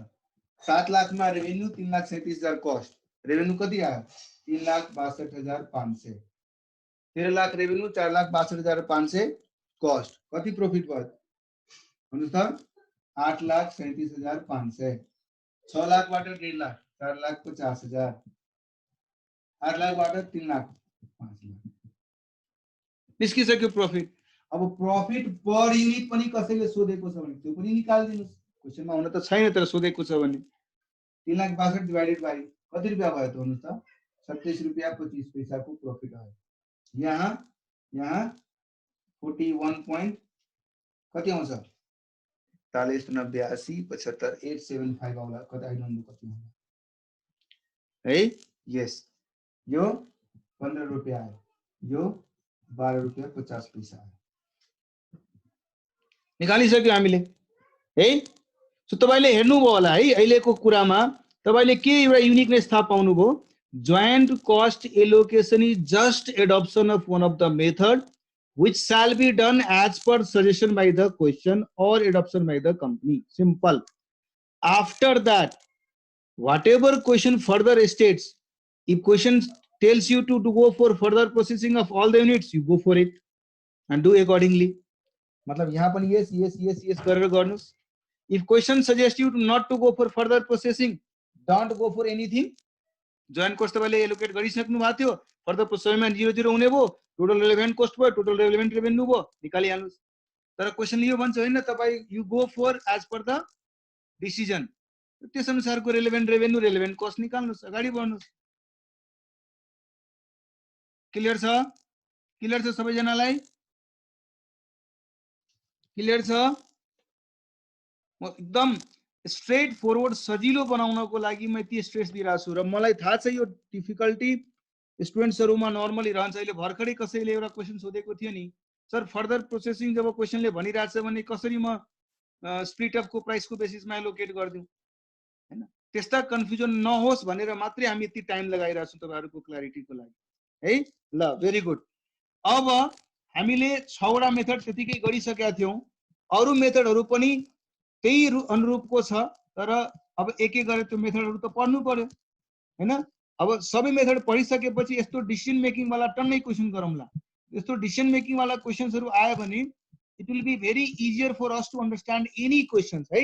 7 लाखमा रेभेन्यू 3,37,000 कस्ट। रेभेन्यू कति आयो? 3,62,500। 13 लाख रेभेन्यू 4,62,500 कस्ट। कति प्रॉफिट भयो भन्नुस् त? 8,37,500। 6 लाखबाट 1.5 लाख 4,50,000। 8 लाखबाट 3 लाख 5 लाख निस्किसक्यो प्रॉफिट। अब प्रॉफिट पर युनिट पनि कसैले सोधेको छ भने त्यो पनि निकाल्दिनुस्। क्वेशनमा हुन त छैन तर सोधेको छ भने 3,62,000 डिवाइडेड बाइ कति रुपैयाँ भयो त भन्नुस् त? 27 रुपैयाँ 25 पैसाको प्रॉफिट आयो। यहाँ 41 पॉइंट कति आउँछ? 40 90 80 75 875 आउला। कति आई डोन्ट नो कति आउँला है। यस यो 15 रुपैयाँ आयो। यो 12 रुपैयाँ 50 पैसा आयो। निकालिसक्यो हामीले है। सो तपाईले हेर्नुभयो होला है अहिलेको कुरामा तपाईले के एउटा युनिकनेस थाहा पाउनुभयो। Joint cost allocation is just adaptation of one of the method which shall be done as per suggestion by the question or adoption by the company. Simple. After that, whatever question further states, if question tells you to go for further processing of all the units, you go for it and do accordingly. मतलब यहाँ पनि yes yes yes yes गरेर गर्नुस्. If question suggests you to not to go for further processing, don't go for anything. Joint cost तपाईले allocate गरिसक्नु भएको थियो, फर्दर प्रोसेसमा 0 हुने भयो, टोटल रिलेभेन्ट कोस्ट भयो, टोटल रिलेभेन्ट रेभेन्यू भयो, निकालिहाल्नुस्। तर क्वेशनले यो भन्छ हैन तपाई you go for as per the decision, त्यस अनुसारको रिलेभेन्ट रेभेन्यू रिलेभेन्ट कोस्ट निकाल्नुस्, अगाडि बढ्नुस्। क्लियर छ? क्लियर छ सबैजनालाई? क्लियर छ? म एकदम स्ट्रेट फरवर्ड सजिलो बनाउनको लागि म यति स्ट्रेस दिइरहेको छु र मलाई थाहा छ यो डिफिकल्टी स्टुडेन्ट्सहरुमा नर्मली रहन्छ। अहिले भर्खरै कसैले एउटा क्वेशन सोधेको थियो नि, सर फर्दर प्रोसेसिङ जब क्वेशनले भनिरहेछ भने कसरी म स्प्लिट अफ को प्राइसको बेसिसमा एलोकेट गर्दिउ हैन, त्यस्ता कन्फ्युजन नहोस् भनेर मात्रै हामी यति टाइम लगाइरहेको छौं तपाईहरुको क्ल्यारिटीको लागि है। ल भेरी गुड। अब हामीले 6 वटा मेथड त्यतिकै गरिसकेका थियौं, अरु मेथडहरु पनि त्यही अनुरूपको छ, तर अब एक एक गरेर त्यो मेथडहरु त पढ्नु पर्यो हैन। अब सबै मेथड पढिसकेपछि यस्तो डिसिजन मेकिङ वाला टन्नै क्वेशन गरौँला। यस्तो डिसिजन मेकिङ वाला क्वेशन्सहरु आयो भने it will be very easier for us to understand any questions है।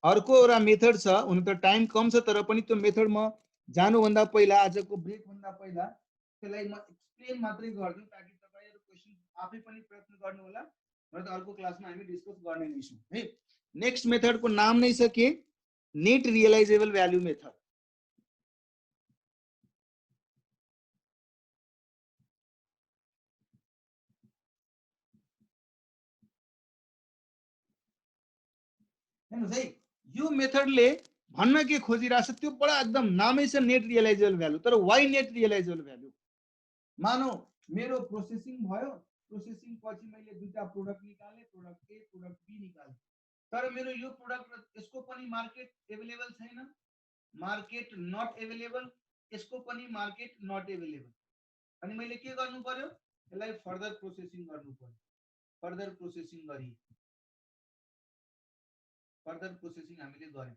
अर्को एउटा मेथड छ, हुन त टाइम कम छ तर पनि त्यो मेथड म जानु भन्दा पहिला आजको ब्रेक भन्दा पहिला त्यसलाई म एक्सप्लेन मात्रै गर्छु ताकि तपाईहरु क्वेशन आफै पनि प्रयत्न गर्नु होला, र त अर्को क्लासमा हामी डिस्कस गर्ने नै छौं है। नेक्स्ट मेथड को नाम नै छ के, नेट रियलाइजेबल भ्यालु मेथड। हेर्नुस् है, यो मेथडले भन्न के खोजिरहेछ त्यो बडा एकदम नामै छ नेट रियलाइजेबल भ्यालु। तर व्हाई नेट रियलाइजेबल भ्यालु? मानौ मेरो प्रोसेसिङ भयो, प्रोसेसिङ पछि मैले दुईटा प्रोडक्ट निकाले, प्रोडक्ट ए प्रोडक्ट बी निकाले, तर मेरो यो प्रोडक्ट र यसको पनि मार्केट अवेलेबल छैन, मार्केट नट अवेलेबल, यसको पनि मार्केट नट अवेलेबल। अनि मैले के गर्नु पर्यो, यसलाई फर्दर प्रोसेसिङ गर्नु पर्यो। फर्दर प्रोसेसिङ गरी फर्दर प्रोसेसिङ हामीले गर्यौं।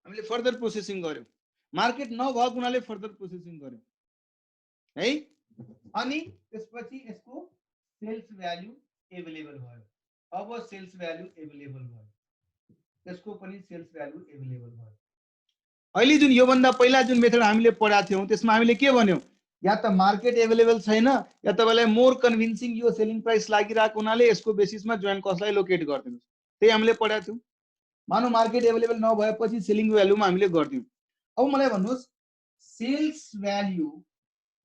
हामीले फर्दर प्रोसेसिङ गर्यौं, मार्केट नभएको हुनाले फर्दर प्रोसेसिङ गर्यौं है। अनि त्यसपछि यसको सेल्स भ्यालु अवेलेबल भयो। अब सेल्स भ्यालु अवेलेबल भयो, त्यसको पनि सेल्स भ्यालु अवेलेबल भयो। अहिले जुन यो भन्दा पहिला जुन मेथड हामीले पढाएको थियौं त्यसमा हामीले के भन्यौं, या त मार्केट अवेलेबल छैन या तपाईलाई मोर कन्भिन्सिङ यो सेलिङ प्राइस लागिरहेको हुनाले यसको बेसिसमा जोइन्ट कस्टलाई लोकेट गर्दिनुस्, त्यही हामीले पढाएको थियौं। मानौ मार्केट अवेलेबल नभएपछि सेलिङ भ्यालुमा हामीले गर्दियौं। अब मलाई भन्नुस्, सेल्स भ्यालु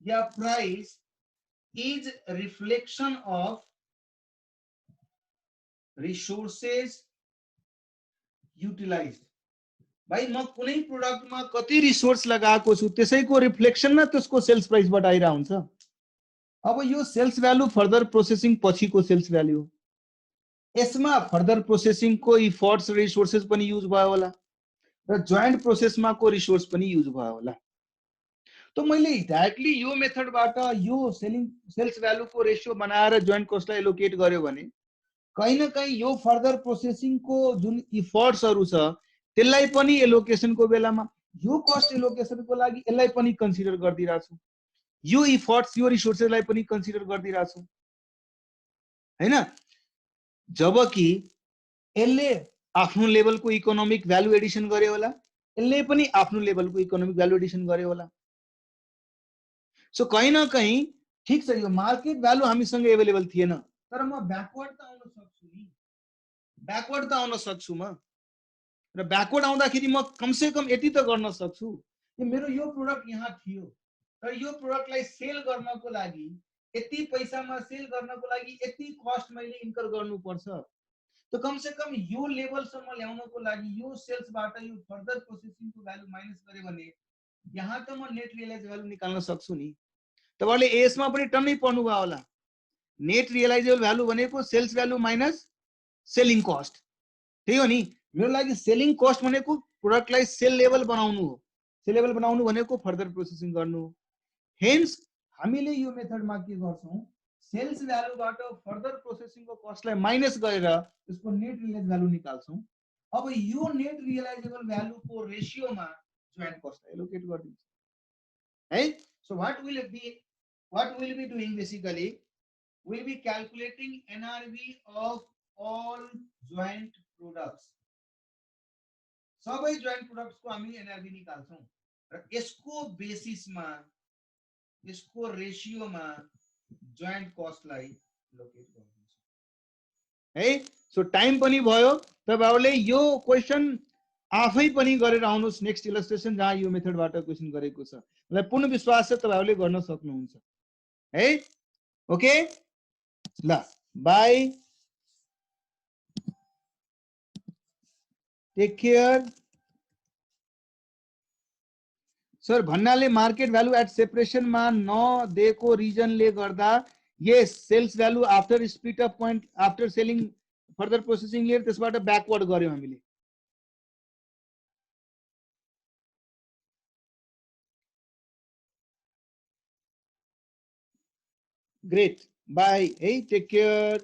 या price is reflection of resources utilised. भाइ म कुनै प्रोडक्टमा कति रिसोर्स लगाएको छु त्यसैको रिफ्लेक्सन न त्यसको सेल्स प्राइसबाट आइरा हुन्छ। अब यो सेल्स भ्यालु फर्दर प्रोसेसिङ पछिको सेल्स भ्यालु हो। यसमा फर्दर प्रोसेसिङ को इफर्ट्स रिसोर्सेस पनि युज भयो होला र जोइन्ट प्रोसेसमा को रिसोर्स पनि युज भयो होला। त मैले डाइरेक्टली यो मेथडबाट यो सेल्स भ्यालु को रेशियो बनाएर जोइन्ट कस्टलाई एलोकेट गर्यो भने कहीं न कहीं यो फर्दर प्रोसेसिङ को जुन इफर्ट्सहरु छ त्यसलाई पनि एलोकेसन को बेलामा यो कस्ट एलोकेसन को लागि यसलाई पनि कन्सिडर गर्दिराछु, यो इफर्ट्स यो रिसोर्सेसलाई पनि कन्सिडर गर्दिराछु हैन। जबकि यसले आफ्नो लेभलको इकोनोमिक भ्यालु एडिसन गरे होला, यसले पनि आफ्नो लेभलको इकोनोमिक भ्यालु एडिसन गरे होला। सो कहीं न कहीं ठीक छ, यो मार्केट भ्यालु हामीसँग अवेलेबल थिएन तर म ब्याकवर्ड त आउन सक्छु नि, ब्याकवर्ड त आउन सक्छु म, र ब्याकवर्ड आउँदाखेरि म कमसे कम यति त गर्न सक्छु कि मेरो यो प्रोडक्ट यहाँ थियो तर यो प्रोडक्टलाई सेल गर्नको लागि यति पैसामा सेल गर्नको लागि यति कस्ट मैले इन्कर गर्नुपर्छ। त कम से कम यो लेभलसम्म ल्याउनको लागि यो सेल्सबाट यो फर्दर प्रोसेसिङको भ्यालु माइनस गरे भने यहाँ त म नेट रियलाइज भ्यालु निकाल्न सक्छु नि। तपाईहरुले यसमा पनि टन्नै पढ्नु भयो होला। नेट रियलाइजेबल भ्यालु भनेको sales value minus selling cost, त्यही हो नि। मेरो लागि सेलिङ कस्ट भनेको प्रोडक्टलाई सेल लेभल बनाउनु हो। सेल लेभल बनाउनु भनेको फर्दर प्रोसेसिङ गर्नु हो। हेन्स हामीले यो मेथडमा के गर्छौं, सेल्स भ्यालुबाट फर्दर प्रोसेसिङको कस्टलाई माइनस गरेर त्यसको नेट रियलाइज भ्यालु निकाल्छौं। अब यो नेट रियलाइजेबल भ्यालुको रेशियोमा जोइन्ट कस्टलाई एलोकेट गरिदिन्छ है। So what will be doing basically, we'll be calculating NRV of all joint products. सबै joint products को हामी NRV निकाल्छौं र यसको बेसिसमा यसको रेशियोमा joint cost लाई लोकेट गर्नुहुन्छ है। सो टाइम पनि भयो। तपाईहरुले यो क्वेशन आफै पनि गरेर आउनुस् नेक्स्ट इलस्ट्रेसन जहाँ यो मेथडबाट क्वेशन गरेको छ। मलाई पूर्ण विश्वास छ तपाईहरुले गर्न सक्नुहुन्छ है। ओके ल बाय, टेक केयर। सर भन्नाले मार्केट भ्यालु एट सेपरेसन मा नदिएको रिजनले गर्दा यस sales value after split of point after selling further processing लिएर त्यसबाट ब्याकवर्ड गर्यौं हामीले। ग्रेट बाय है, टेक केयर।